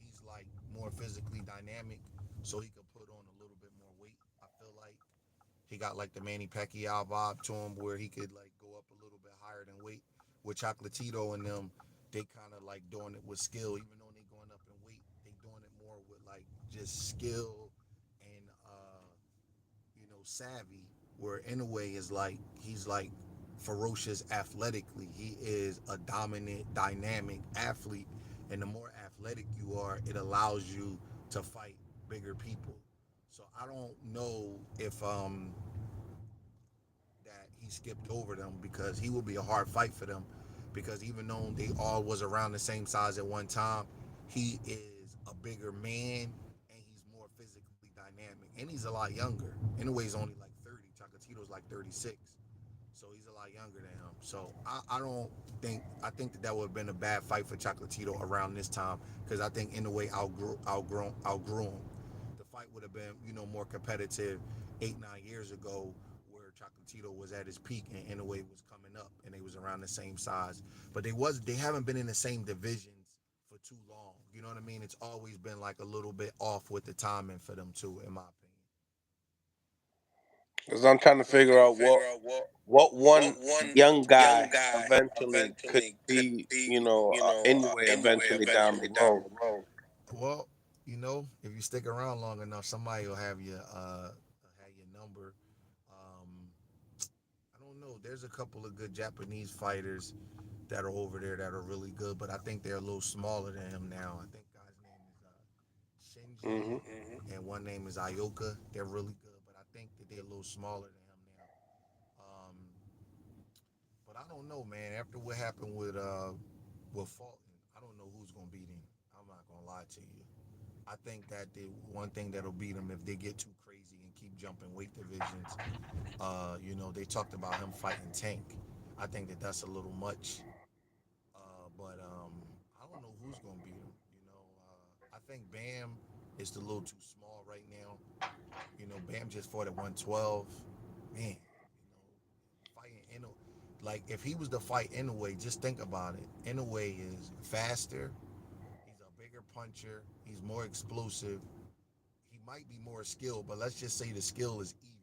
Speaker 3: he's like more physically dynamic, so he could put on a little bit more weight. I feel like he got like the Manny Pacquiao vibe to him, where he could like go up a little bit higher than weight. With Chocolatito and them, they kind of like doing it with skill, even though they going up in weight, they doing it more with like just skill and savvy. Where in a way is like he's like ferocious athletically. He is a dominant, dynamic athlete, and the more athletic you are, it allows you to to fight bigger people. So I don't know if that he skipped over them because he will be a hard fight for them. Because even though they all was around the same size at one time, he is a bigger man and he's more physically dynamic and he's a lot younger. Anyway, he's only like 30. Chocolatito's like 36. So he's a lot younger than him. So I don't think I think that would have been a bad fight for Chocolatito around this time because I think in a way outgrew him. The fight would have been more competitive 8 9 years ago where Chocolatito was at his peak and in a way was coming up and they was around the same size. But they haven't been in the same divisions for too long. You know what I mean? It's always been like a little bit off with the timing for them too, in my opinion.
Speaker 1: Because I'm trying to figure out what one young guy eventually could be, anyway, eventually down the road.
Speaker 3: Well, if you stick around long enough, somebody will have your number. Um, I don't know. There's a couple of good Japanese fighters that are over there that are really good, but I think they're a little smaller than him now. I think guy's name is Shinji,
Speaker 1: Hmm.
Speaker 3: and one name is Ioka. They're really good, but I think that they're a little smaller than him now. But I don't know, man. After what happened with Fulton, I don't know who's gonna beat him. I'm not gonna lie to you. I think that the one thing that'll beat him if they get too crazy and keep jumping weight divisions. They talked about him fighting Tank. I think that that's a little much. But I don't know who's gonna beat him. I think Bam is a little too small right now. Bam just fought at 112. Man, fighting Inoue. Like if he was to fight Inoue, just think about it. Inoue is faster. He's a bigger puncher. He's more explosive. He might be more skilled, but let's just say the skill is even.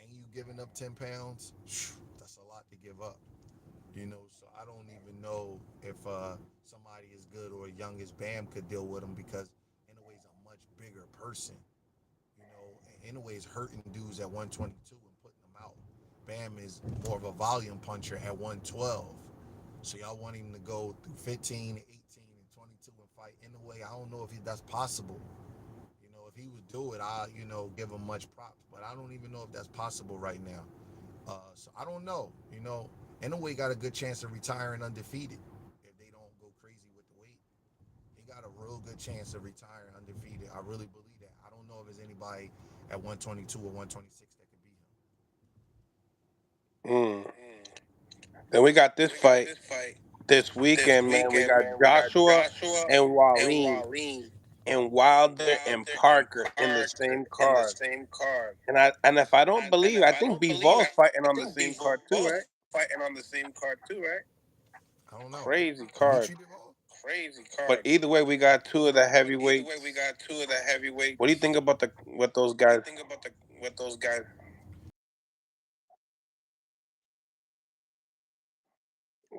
Speaker 3: And you giving up 10 pounds, that's a lot to give up. So I don't even know if somebody as good or young as Bam could deal with him because Inoue's a much bigger person. And Inoue's hurting dudes at 122 and putting them out. Bam is more of a volume puncher at 112. So y'all want him to go through 15, 18, and 22 and fight Inoue. I don't know if that's possible. If he would do it, give him much props. But I don't even know if that's possible right now. So I don't know. Inoue got a good chance of retiring undefeated if they don't go crazy with the weight. He got a real good chance of retiring undefeated. I really believe that. I don't know if there's anybody at 122 or 126 that could beat
Speaker 1: Mm. Then we got this fight this weekend, man. We got Joshua and Waleem and Wilder and Parker in the same card. And if I don't believe, I think Bivol fighting on the same card too, right?
Speaker 3: him. I don't know.
Speaker 1: Crazy
Speaker 3: Dimitri
Speaker 1: card.
Speaker 3: Bivol?
Speaker 1: But either way, we got two of the heavyweights. What do you think about the what those guys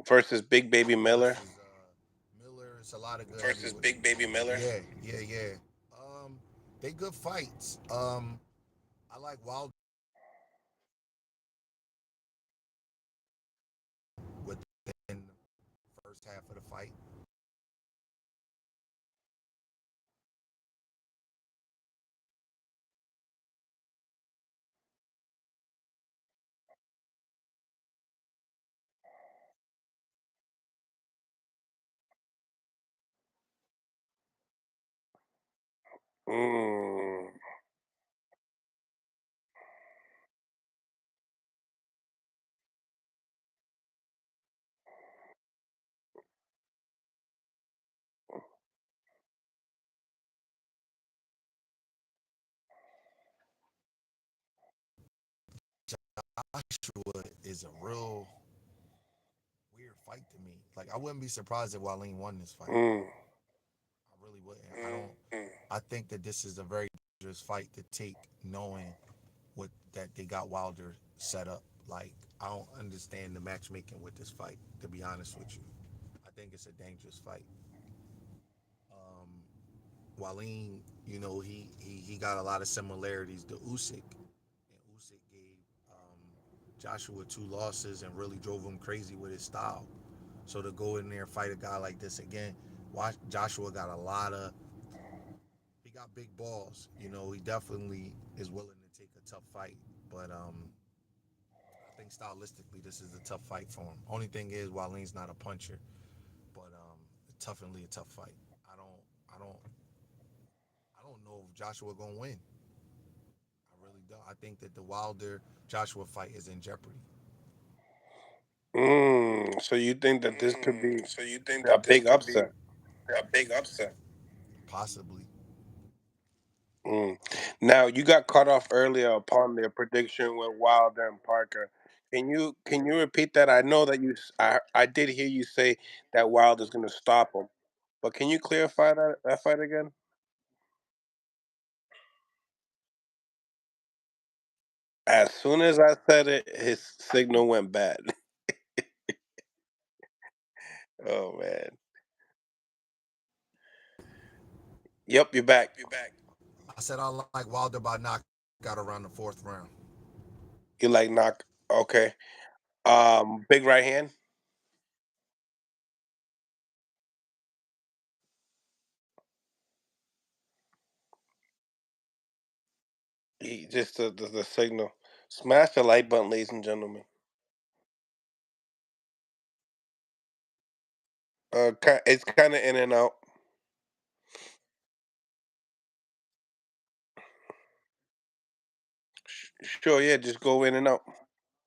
Speaker 1: versus Big Baby Miller?
Speaker 3: Versus Miller. It's a lot of good heavyweight. Yeah, yeah, yeah. They good fights. I like Wilder within the first half of the fight.
Speaker 1: Mm.
Speaker 3: Joshua is a real weird fight to me. Like I wouldn't be surprised if Waleem won this fight.
Speaker 1: Mm.
Speaker 3: I really wouldn't. I don't. I think that this is a very dangerous fight to take, knowing what that they got Wilder set up. Like I don't understand the matchmaking with this fight. To be honest with you, I think it's a dangerous fight. Um, Waleem, he got a lot of similarities to Usyk, and Usyk gave Joshua 2 losses and really drove him crazy with his style. So to go in there and fight a guy like this again, Joshua got a lot of got big balls. He definitely is willing to take a tough fight. But I think stylistically, this is a tough fight for him. Only thing is, Waleem's not a puncher, but definitely a tough fight. I don't, I don't, I don't know if Joshua gonna win. I really don't. I think that the Wilder Joshua fight is in jeopardy.
Speaker 1: So you think that this could be
Speaker 3: So you think
Speaker 1: a
Speaker 3: that this
Speaker 1: big
Speaker 3: could be
Speaker 1: upset?
Speaker 3: a big upset? Possibly.
Speaker 1: Mm. Now you got cut off earlier upon their prediction with Wilder and Parker. Can you repeat that? I know that I did hear you say that Wilder's going to stop him, but can you clarify that fight again? As soon as I said it, his signal went bad. Oh man. Yep, you're back.
Speaker 3: Yep, you're back. I said I like Wilder by knockout around the fourth round.
Speaker 1: You like knock? Okay. Big right hand. Just the signal. Smash the like button, ladies and gentlemen. It's kind of in and out. Sure, yeah, just go in and out.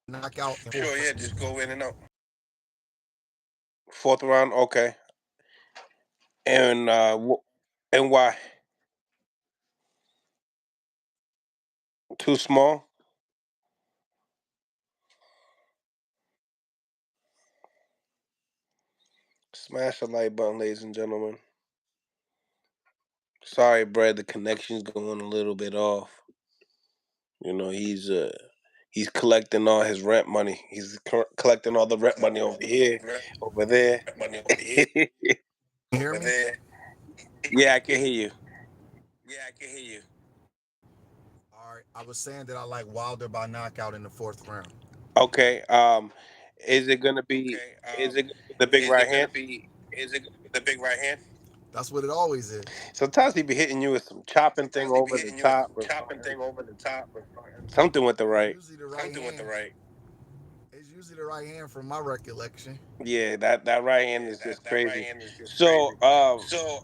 Speaker 3: Knockout in
Speaker 1: Sure,
Speaker 3: fourth
Speaker 1: yeah,
Speaker 3: round.
Speaker 1: just go in and out. Fourth round, okay. And and why? Too small. Smash the like button, ladies and gentlemen. Sorry, Brad, the connection's going a little bit off. You know, he's collecting all his rent money. He's collecting all the rent money over here, over there.
Speaker 3: Money over here. You hear me? There.
Speaker 1: Yeah, I can hear you.
Speaker 3: Yeah, I can hear you. All right. I was saying that I like Wilder by knockout in the fourth round.
Speaker 1: Okay. Is it gonna be
Speaker 3: Okay.
Speaker 1: the big
Speaker 3: Is
Speaker 1: right
Speaker 3: it gonna
Speaker 1: hand?
Speaker 3: be? Is it the big right hand? That's what it always is.
Speaker 1: Sometimes he be hitting you with some chopping thing
Speaker 3: Sometimes he be
Speaker 1: over the
Speaker 3: hitting you with
Speaker 1: top
Speaker 3: some
Speaker 1: or
Speaker 3: chopping
Speaker 1: something.
Speaker 3: thing over the top or
Speaker 1: Something with the
Speaker 3: it's
Speaker 1: right.
Speaker 3: usually the right something hand. With the right. It's usually the right hand from my recollection.
Speaker 1: Yeah, that right hand
Speaker 3: Yeah,
Speaker 1: is just
Speaker 3: that right
Speaker 1: crazy.
Speaker 3: hand is just
Speaker 1: So,
Speaker 3: crazy. So,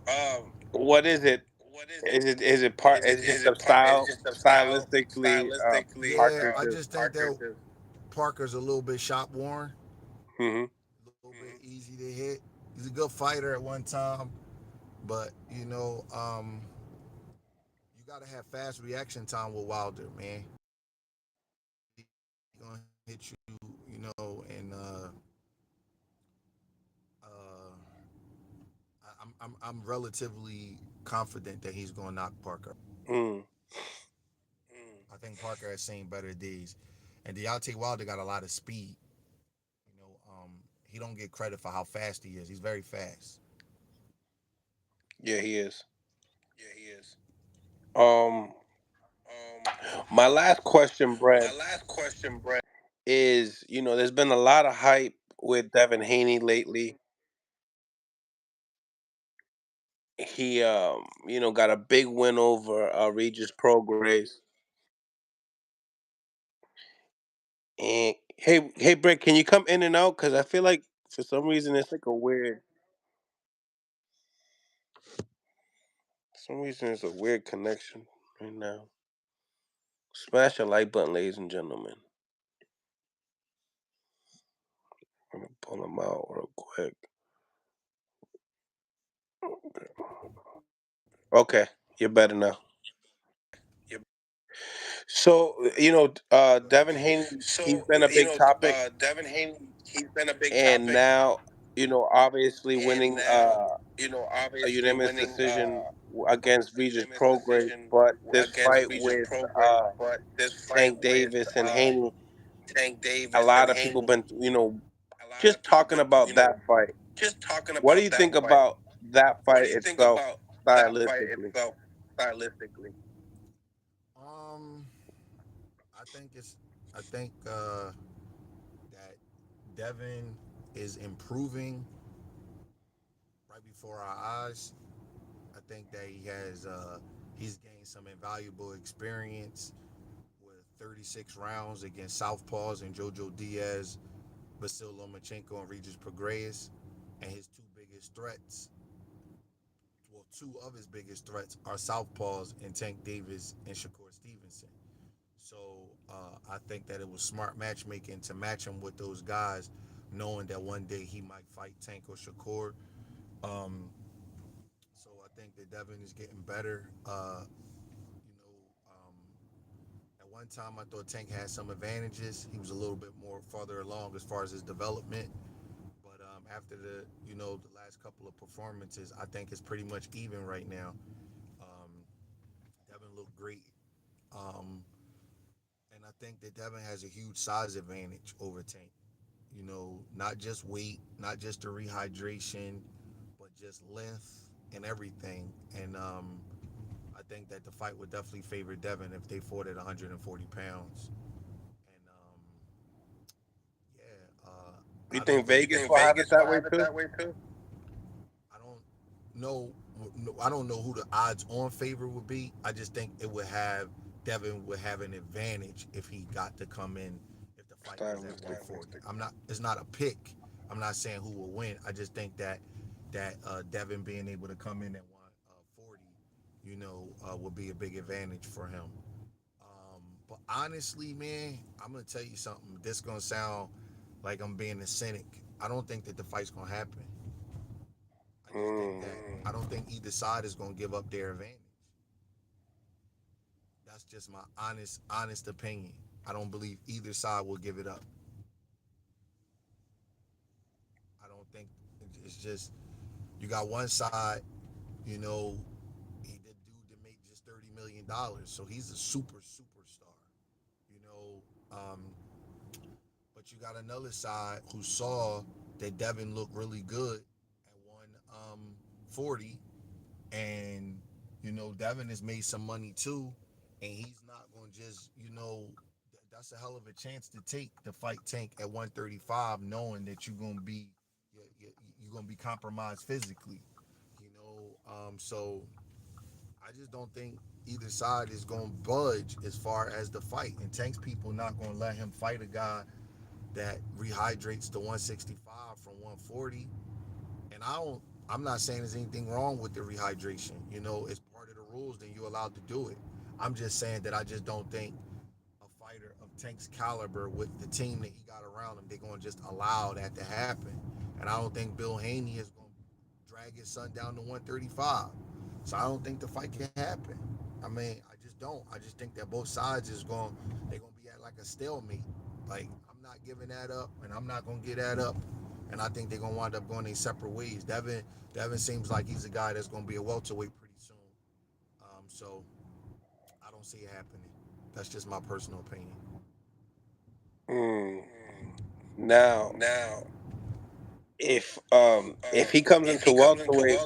Speaker 1: what is it?
Speaker 3: what is it?
Speaker 1: Is it part? Is it
Speaker 3: Is
Speaker 1: just
Speaker 3: it
Speaker 1: a
Speaker 3: part? Is it just a style
Speaker 1: stylistically?
Speaker 3: stylistically?
Speaker 1: Parker
Speaker 3: I
Speaker 1: just.
Speaker 3: just think that Parker's a little bit shop worn,
Speaker 1: Hmm.
Speaker 3: a little bit easy to hit. He's a good fighter at one time, but you got to have fast reaction time with Wilder, man. He's gonna hit you, and uh, I'm relatively confident that he's gonna knock Parker.
Speaker 1: Mm.
Speaker 3: I think Parker has seen better days, and Deontay Wilder got a lot of speed. He don't get credit for how fast he is. He's very fast.
Speaker 1: Yeah, he is.
Speaker 3: Yeah, he is.
Speaker 1: Um,
Speaker 3: Um,
Speaker 1: my last question,
Speaker 3: my
Speaker 1: Brad,
Speaker 3: last question, Brett.
Speaker 1: is there's been a lot of hype with Devin Haney lately. He got a big win over Regis Prograis. And hey, Brett, can you come in and out? Cause I feel like for some reason it's like a weird. For some reason it's a weird connection right now. Smash the like button, ladies and gentlemen. I'm gonna pull them out real quick. Okay, you're better now.
Speaker 3: Yep.
Speaker 1: So Devin Haney, he's
Speaker 3: So
Speaker 1: been a big topic,
Speaker 3: Devin Haney, he's been a big
Speaker 1: and
Speaker 3: topic,
Speaker 1: now obviously
Speaker 3: and
Speaker 1: winning
Speaker 3: now
Speaker 1: a
Speaker 3: obviously
Speaker 1: unanimous
Speaker 3: winning
Speaker 1: decision against
Speaker 3: a
Speaker 1: Regis
Speaker 3: unanimous
Speaker 1: Prograis,
Speaker 3: decision
Speaker 1: but this
Speaker 3: against
Speaker 1: fight
Speaker 3: Regis
Speaker 1: with
Speaker 3: Prograis. But this fight
Speaker 1: Tank
Speaker 3: with
Speaker 1: Davis and Haney,
Speaker 3: Tank
Speaker 1: a
Speaker 3: Davis and
Speaker 1: lot of people
Speaker 3: Haney,
Speaker 1: been
Speaker 3: a lot
Speaker 1: just
Speaker 3: of people
Speaker 1: talking
Speaker 3: been
Speaker 1: about that fight.
Speaker 3: just talking
Speaker 1: What do
Speaker 3: about
Speaker 1: you
Speaker 3: that
Speaker 1: think
Speaker 3: fight.
Speaker 1: about that
Speaker 3: What do
Speaker 1: fight
Speaker 3: you think
Speaker 1: itself,
Speaker 3: about that fight
Speaker 1: stylistically?
Speaker 3: itself, stylistically? Um, I think that Devin is improving right before our eyes. I think that he has He's gained some invaluable experience with 36 rounds against Southpaws and Jojo Diaz, Vasil Lomachenko, and Regis Prograis. And his two biggest threats, well, two of his biggest threats are Southpaws and Tank Davis and Shakur Stevenson. So I think that it was smart matchmaking to match him with those guys, knowing that one day he might fight Tank or Shakur. Um, so I think that Devin is getting better. You know, at one time I thought Tank had some advantages. He was a little bit more farther along as far as his development. But after the last couple of performances, I think it's pretty much even right now. Um, Devin looked great. Um, and I think that Devin has a huge size advantage over Tank. Not just weight, not just the rehydration, but just length and everything. And I think that the fight would definitely favor Devin if they fought at 140 pounds. And yeah,
Speaker 1: You
Speaker 3: I don't
Speaker 1: think
Speaker 3: think
Speaker 1: Vegas will have it that way too?
Speaker 3: I don't know. I don't know who the odds on favor would be. I just think it would have Devin would have an advantage if he got to come in if the fight was at
Speaker 1: Stylistic.
Speaker 3: 140. I'm not. It's not a pick. I'm not saying who will win. I just think that Devin being able to come in at 140, would be a big advantage for him. But honestly, man, I'm gonna tell you something. This gonna sound like I'm being a cynic. I don't think that the fight's gonna happen. I just think
Speaker 1: Mm.
Speaker 3: that I don't think either side is gonna give up their advantage. That's just my honest opinion. I don't believe either side will give it up. I don't think it's just you got one side, you know, he the dude that made just $30 million, so he's a superstar, you know. But you got another side who saw that Devin looked really good at 140, and Devin has made some money too, and he's not going to just that's a hell of a chance to take the fight Tank at 135, knowing that you're going to be compromised physically, so I just don't think either side is going to budge as far as the fight, and Tank's people not going to let him fight a guy that rehydrates to 165 from 140. And I'm not saying there's anything wrong with the rehydration. It's part of the rules, then you're allowed to do it. I'm just saying that I just don't think a fighter of Tank's caliber with the team that he got around him, they're going to just allow that to happen. And I don't think Bill Haney is going to drag his son down to 135. So I don't think the fight can happen. I mean, I just don't. I just think that both sides they're going to be at like a stalemate. Like, I'm not giving that up, and I'm not going to get that up. And I think they're going to wind up going their separate ways. Devin seems like he's a guy that's going to be a welterweight pretty soon. So I don't see it happening. That's just my personal opinion.
Speaker 1: Mm. Now, if he comes into welterweight,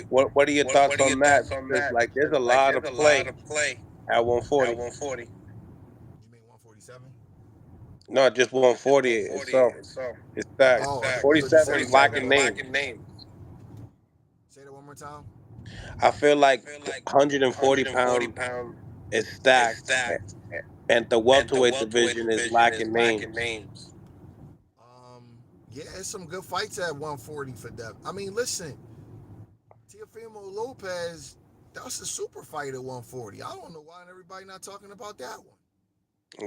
Speaker 1: what are your thoughts on that? Because like there's a lot of play at 140.
Speaker 3: You mean 147?
Speaker 1: Not just 140 itself. It's stacked.
Speaker 3: Oh, I thought you said
Speaker 1: 47 lacking names.
Speaker 3: Say that one more time.
Speaker 1: I feel like 140 pounds is stacked, and the welterweight division is lacking names.
Speaker 3: Yeah, it's some good fights at 140 for Devin. I mean, listen, Teofimo Lopez, that's a super fight at 140. I don't know why everybody not talking about that one.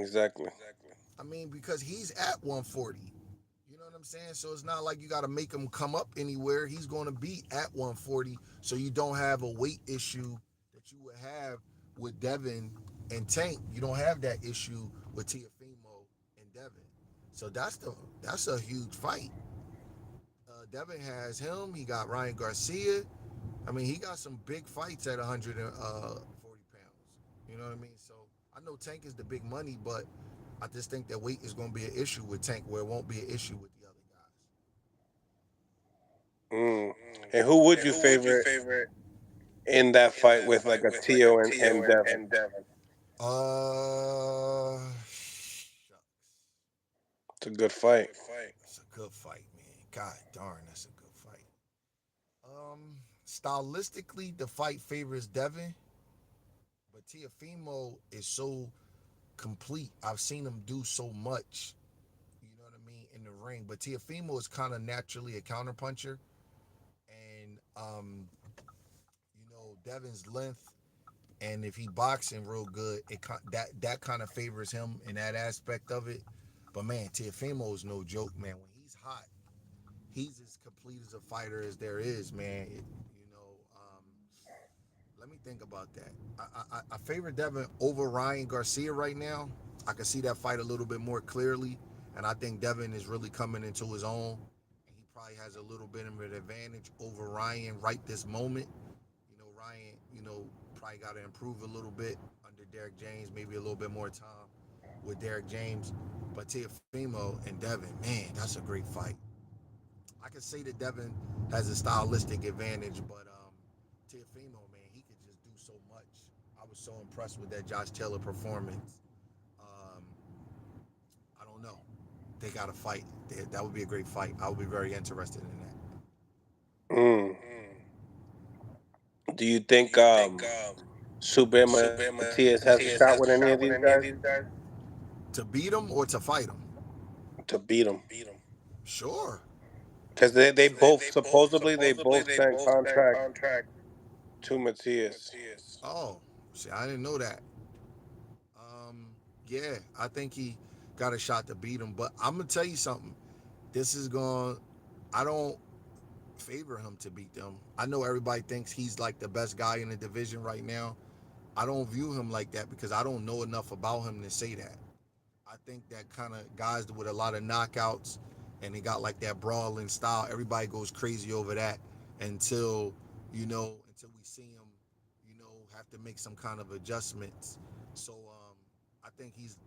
Speaker 1: Exactly.
Speaker 3: I mean, because he's at 140. You know what I'm saying? So it's not like you got to make him come up anywhere. He's going to be at 140, so you don't have a weight issue that you would have with Devin and Tank. You don't have that issue with Teofimo and Devin. So that's a huge fight. Devin has him. He got Ryan Garcia. I mean, he got some big fights at 140 pounds. You know what I mean? So I know Tank is the big money, but I just think that weight is going to be an issue with Tank where it won't be an issue with the other
Speaker 1: Mm. And who would you favor in that fight with like a Tio and Devin?
Speaker 3: guys. Shucks.
Speaker 1: It's a good fight.
Speaker 3: That's a good fight, man. God darn, that's a good fight. Stylistically, the fight favors Devin, But Teofimo is so complete. I've seen him do so much, you know what I mean, in the ring. But Teofimo is kind of naturally a counterpuncher. And, Devin's length, and if he boxing real good, that kind of favors him in that aspect of it. But man, Teofimo is no joke, man. When he's hot, he's as complete as a fighter as there is, man. Let me think about that. I favor Devin over Ryan Garcia right now. I can see that fight a little bit more clearly, and I think Devin is really coming into his own. And he probably has a little bit of an advantage over Ryan right this moment. Ryan, probably got to improve a little bit under Derek James, maybe a little bit more time with Derek James. But Teofimo and Devin, man, that's a great fight. I could say that Devin has a stylistic advantage, but Teofimo, man, he could just do so much. I was so impressed with that Josh Taylor performance. Um, I don't know. They got to fight. That would be a great fight. I would be very interested in that.
Speaker 1: Mm. Do you think Subriel Matias has a shot with any of these guys
Speaker 3: To beat him or to fight him?
Speaker 1: to beat him?
Speaker 3: Sure.
Speaker 1: Because they both supposedly they both sent contract to Matias.
Speaker 3: Oh, see, I didn't know that. Um, yeah, I think he got a shot to beat him. But I'm gonna tell you something. This is going. I don't favor him to beat them. I know everybody thinks he's like the best guy in the division right now. I don't view him like that because I don't know enough about him to say that. I think that kind of guys with a lot of knockouts and they got like that brawling style. Everybody goes crazy over that until until we see him, have to make some kind of adjustments. So I think he's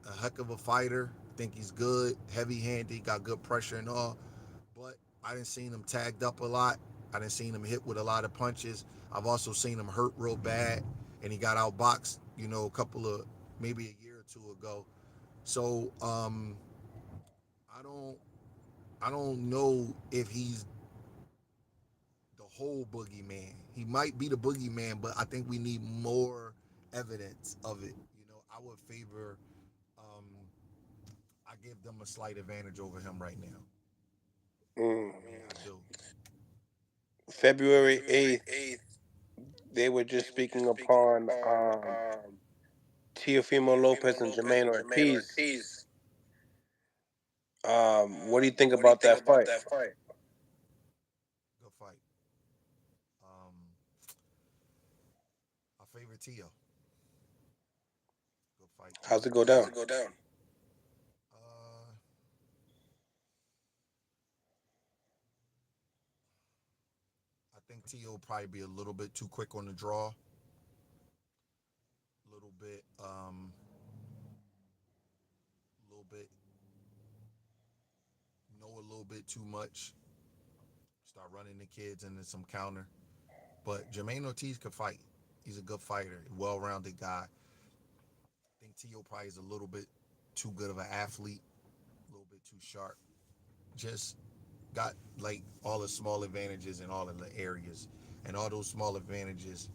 Speaker 3: a heck of a fighter. I think he's good, heavy-handed, got good pressure and all. But I didn't see him tagged up a lot. I didn't see him hit with a lot of punches. I've also seen him hurt real bad, and he got outboxed, a couple of maybe a year or two ago. So I don't I don't know if he's the whole boogeyman. He might be the boogeyman, but I think we need more evidence of it. I would favor. Um, I give them a slight advantage over him right now.
Speaker 1: Mm.
Speaker 3: I mean, I do.
Speaker 1: February 8th, they were just speaking upon Teofimo Lopez and Jermaine Ortiz. What do you think about that fight?
Speaker 3: Good fight. Um, I favor Tio. Good fight,
Speaker 1: How's
Speaker 3: Tio.
Speaker 1: it go down?
Speaker 3: Uh, I think Tio will probably be a little bit too quick on the draw. A little bit. A little bit. Know a little bit too much. Start running the kids into some counter. But Jermaine Ortiz could fight. He's a good fighter, well-rounded guy. I think Tio probably is a little bit too good of an athlete, a little bit too sharp. Just got like all the small advantages in all of the areas, and all those small advantages,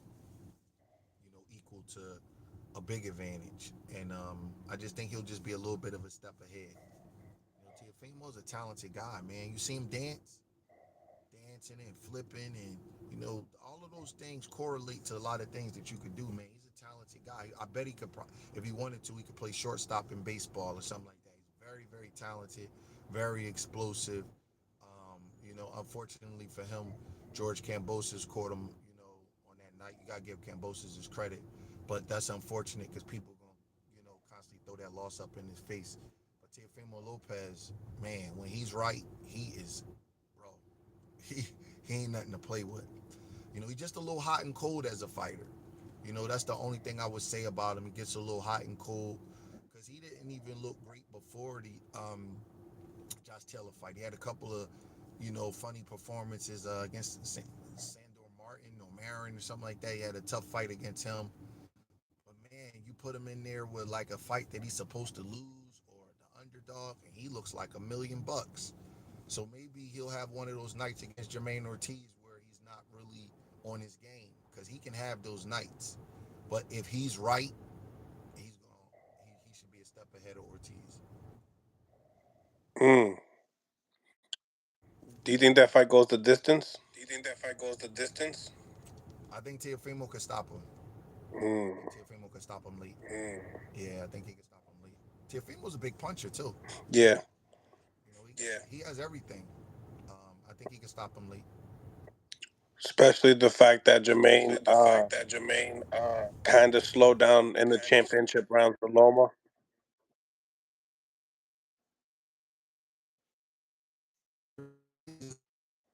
Speaker 3: equal to a big advantage. And I just think he'll just be a little bit of a step ahead. Teofimo's a talented guy, man. You see him dancing and flipping, and all of those things correlate to a lot of things that you could do, man. He's a talented guy. I bet he could, if he wanted to, he could play shortstop in baseball or something like that. He's very, very talented, very explosive. Unfortunately for him, George Kambosos caught him, on that night. You gotta give Kambosos his credit, but that's unfortunate because people gonna, constantly throw that loss up in his face. But Teofimo Lopez, man, when he's right, he is, bro. He he ain't nothing to play with. He's just a little hot and cold as a fighter. That's the only thing I would say about him. He gets a little hot and cold because he didn't even look great before the Josh Taylor fight. He had a couple of funny performances against Sandor Martin or Marin or something like that. He had a tough fight against him. But man, you put him in there with like a fight that he's supposed to lose or the underdog, and he looks like $1 million. So maybe he'll have one of those nights against Jermaine Ortiz where he's not really on his game because he can have those nights. But if he's right, he's going. He should be a step ahead of Ortiz.
Speaker 1: Mm. Do you think that fight goes the distance?
Speaker 3: Do you think that fight goes the distance? I think Teofimo could stop him. I
Speaker 1: Mm.
Speaker 3: think Teofimo could stop him late. Yeah, I think he could stop him late. Teofimo's a big puncher too.
Speaker 1: Yeah,
Speaker 3: You know, he has everything. I think he can stop him late.
Speaker 1: especially the fact that Jermaine
Speaker 3: Especially the fact that Jermaine
Speaker 1: kind of slowed down in the
Speaker 3: kind of
Speaker 1: championship round for Loma.
Speaker 3: he's an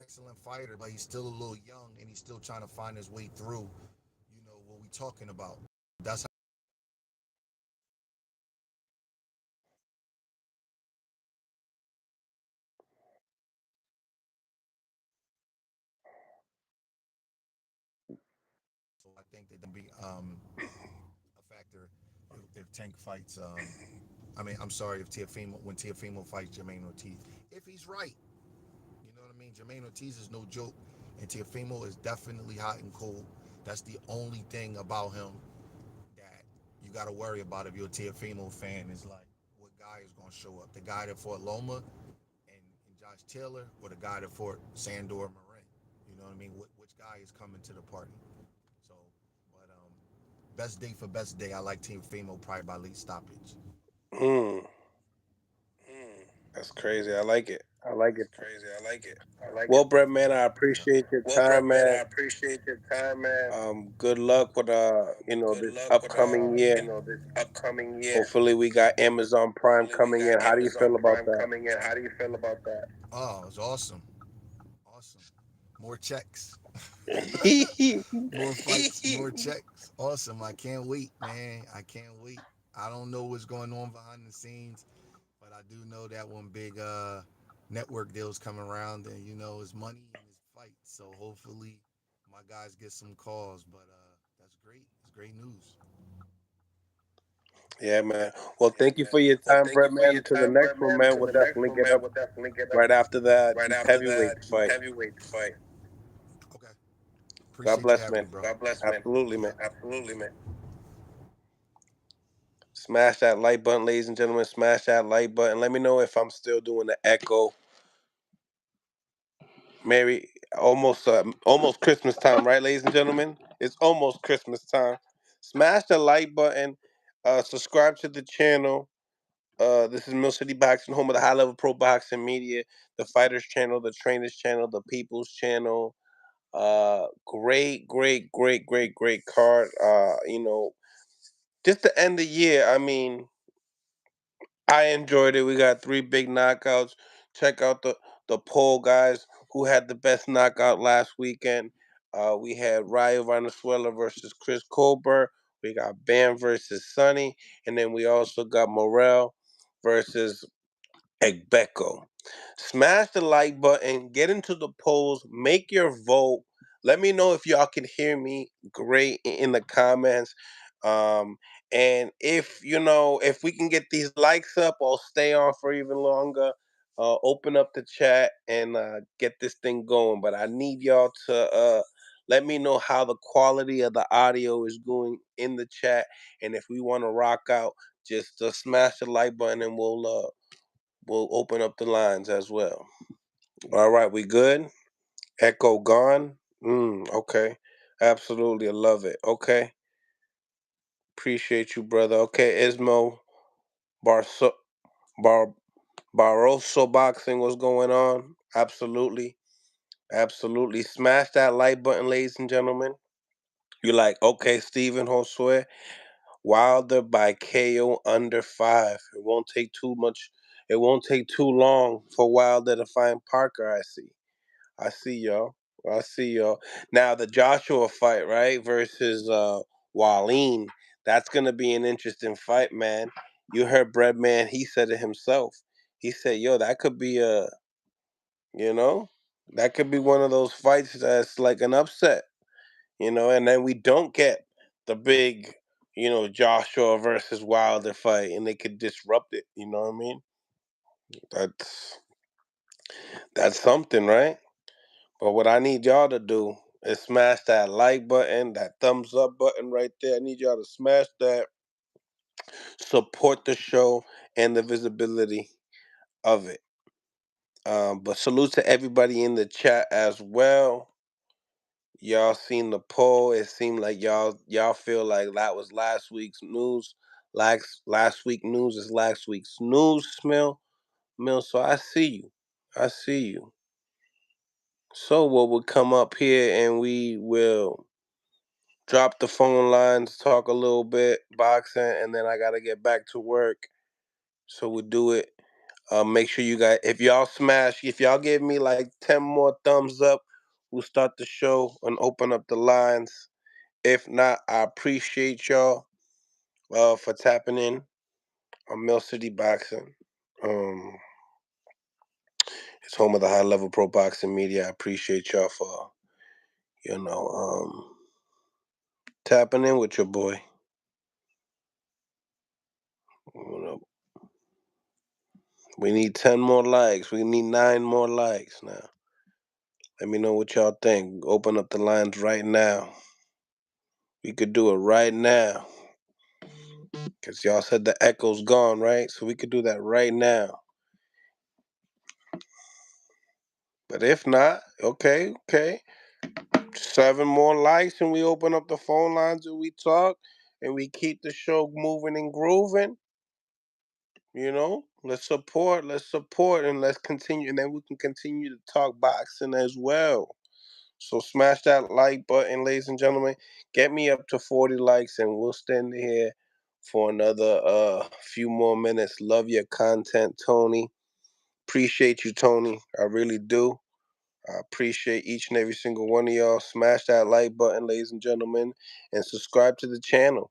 Speaker 3: excellent fighter, but he's still a little young and he's still trying to find his way through. You know what we talking about? That's so I think that be a factor if Tank fights. I mean, I'm sorry if Teofimo when Teofimo fights Jermaine Ortiz, if he's right. You know what I mean? Jermaine Ortiz is no joke, and Teofimo is definitely hot and cold. That's the only thing about him that you got to worry about if you're a Teofimo fan is like what guy is going to show up. The guy that fought Loma and Josh Taylor, or the guy that fought Sandor Marin. You know what I mean? Which guy is coming to the party? So, but best day for best day, I like Teofimo probably by late stoppage.
Speaker 1: Mm. That's crazy. I like it. I like it.
Speaker 3: That's crazy. I like it. I like
Speaker 1: Well,
Speaker 3: it.
Speaker 1: Brett, man, I
Speaker 3: Yeah.
Speaker 1: appreciate your
Speaker 3: Well,
Speaker 1: time,
Speaker 3: Breadman, I
Speaker 1: man.
Speaker 3: appreciate your time, man.
Speaker 1: Good luck with
Speaker 3: Good
Speaker 1: this
Speaker 3: luck with
Speaker 1: upcoming year.
Speaker 3: this upcoming year.
Speaker 1: Hopefully, we got Amazon Prime
Speaker 3: Hopefully, we
Speaker 1: coming
Speaker 3: got
Speaker 1: in. How do you feel
Speaker 3: Amazon
Speaker 1: about
Speaker 3: Prime
Speaker 1: that?
Speaker 3: coming in. How do you feel about that? Oh, it's awesome. Awesome. More checks. More fights, more checks. Awesome. I can't wait, man. I can't wait. I don't know what's going on behind the scenes, but I do know that when big network deals come around, and you know it's money and it's fights. So hopefully my guys get some calls. But that's great. It's great news.
Speaker 1: Yeah, man. Well,
Speaker 3: Yeah,
Speaker 1: thank you
Speaker 3: man.
Speaker 1: for your
Speaker 3: Well,
Speaker 1: time,
Speaker 3: thank you
Speaker 1: Brett,
Speaker 3: for your
Speaker 1: man. To the
Speaker 3: time,
Speaker 1: next one,
Speaker 3: Breadman.
Speaker 1: man.
Speaker 3: To
Speaker 1: We'll
Speaker 3: the next
Speaker 1: definitely
Speaker 3: one,
Speaker 1: get
Speaker 3: man.
Speaker 1: up
Speaker 3: We'll definitely get up
Speaker 1: right after that
Speaker 3: right
Speaker 1: deep
Speaker 3: after that
Speaker 1: heavyweight
Speaker 3: deep
Speaker 1: fight.
Speaker 3: heavyweight fight. Okay.
Speaker 1: God
Speaker 3: Appreciate you
Speaker 1: bless,
Speaker 3: having
Speaker 1: man.
Speaker 3: me, bro. God bless, man.
Speaker 1: Absolutely, man.
Speaker 3: Absolutely, man.
Speaker 1: Smash that like button, ladies and gentlemen. Smash that like button. Let me know if I'm still doing the echo. Merry, almost Christmas time, right, ladies and gentlemen? It's almost Christmas time. Smash the like button. Subscribe to the channel. This is Mill City Boxing, home of the high level pro boxing media, the fighters channel, the trainers channel, the people's channel. Great card. Just to end the year, I mean, I enjoyed it. We got three big knockouts. Check out the poll, guys. Who had the best knockout last weekend? We had Rayo Valenzuela versus Chris Colbert. We got Bam versus Sonny, and then we also got Morel versus Egbeko. Smash the like button, get into the polls, make your vote. Let me know if y'all can hear me great in the comments. Um, and if we can get these likes up, I'll stay on for even longer. Open up the chat and get this thing going. But I need y'all to let me know how the quality of the audio is going in the chat. And if we want to rock out, just smash the like button and we'll open up the lines as well. All right, we good? Echo gone? Okay. Absolutely, I love it. Okay. Appreciate you, brother. Okay, Ismo Barso Bar Barroso boxing, what's going on? Absolutely. Absolutely. Smash that like button, ladies and gentlemen. You're like, okay, Stephen Josue, Wilder by KO under 5. It won't take too much. It won't take too long for Wilder to find Parker, I see. I see y'all. I see y'all. Now the Joshua fight, right, versus Wallin. That's gonna be an interesting fight, man. You heard Breadman, he said it himself. He said, yo, that could be you know, that could be one of those fights that's like an upset, and then we don't get the big, Joshua versus Wilder fight and they could disrupt it, you know what I mean? That's that's something, right? But what I need y'all to do and smash that like button, that thumbs up button right there. I need y'all to smash that. Support the show and the visibility of it. But salute to everybody in the chat as well. Y'all seen the poll. It seemed like y'all feel like that was last week's news. Last week news is last week's news, Mill. So I see you. I see you. So what will come up here and we will drop the phone lines, talk a little bit, boxing, and then I gotta get back to work. So we'll do it. Make sure you guys, if y'all give me like 10 more thumbs up, we'll start the show and open up the lines. If not, I appreciate y'all for tapping in on Mill City Boxing. Um, it's home of the high level pro boxing media. I appreciate y'all for you know tapping in with your boy. You know, we need 10 more likes. We need 9 more likes now. Let me know what y'all think. Open up the lines right now. We could do it right now. Because y'all said the echo's gone, right? So we could do that right now. But if not, okay. 7 more likes and we open up the phone lines and we talk and we keep the show moving and grooving. Let's support, and let's continue, and then we can continue to talk boxing as well. So smash that like button, ladies and gentlemen. Get me up to 40 likes, and we'll stand here for another few more minutes. Love your content, Tony. Appreciate you, Tony. I really do. I appreciate each and every single one of y'all. Smash that like button, ladies and gentlemen, and subscribe to the channel.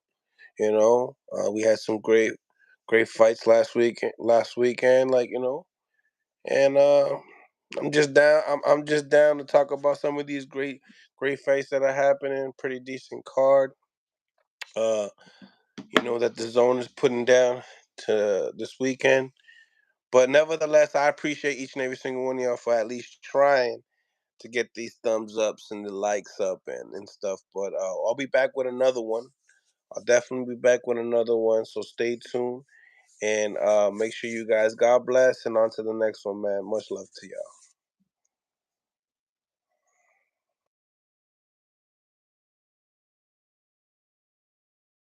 Speaker 1: We had some great fights last weekend, and I'm just down. I'm just down to talk about some of these great fights that are happening. Pretty decent card. Uh, that the zone is putting down to this weekend. But nevertheless, I appreciate each and every single one of y'all for at least trying to get these thumbs ups and the likes up and stuff. But I'll be back with another one. I'll definitely be back with another one. So stay tuned and make sure you guys, God bless, and on to the next one, man. Much love to y'all.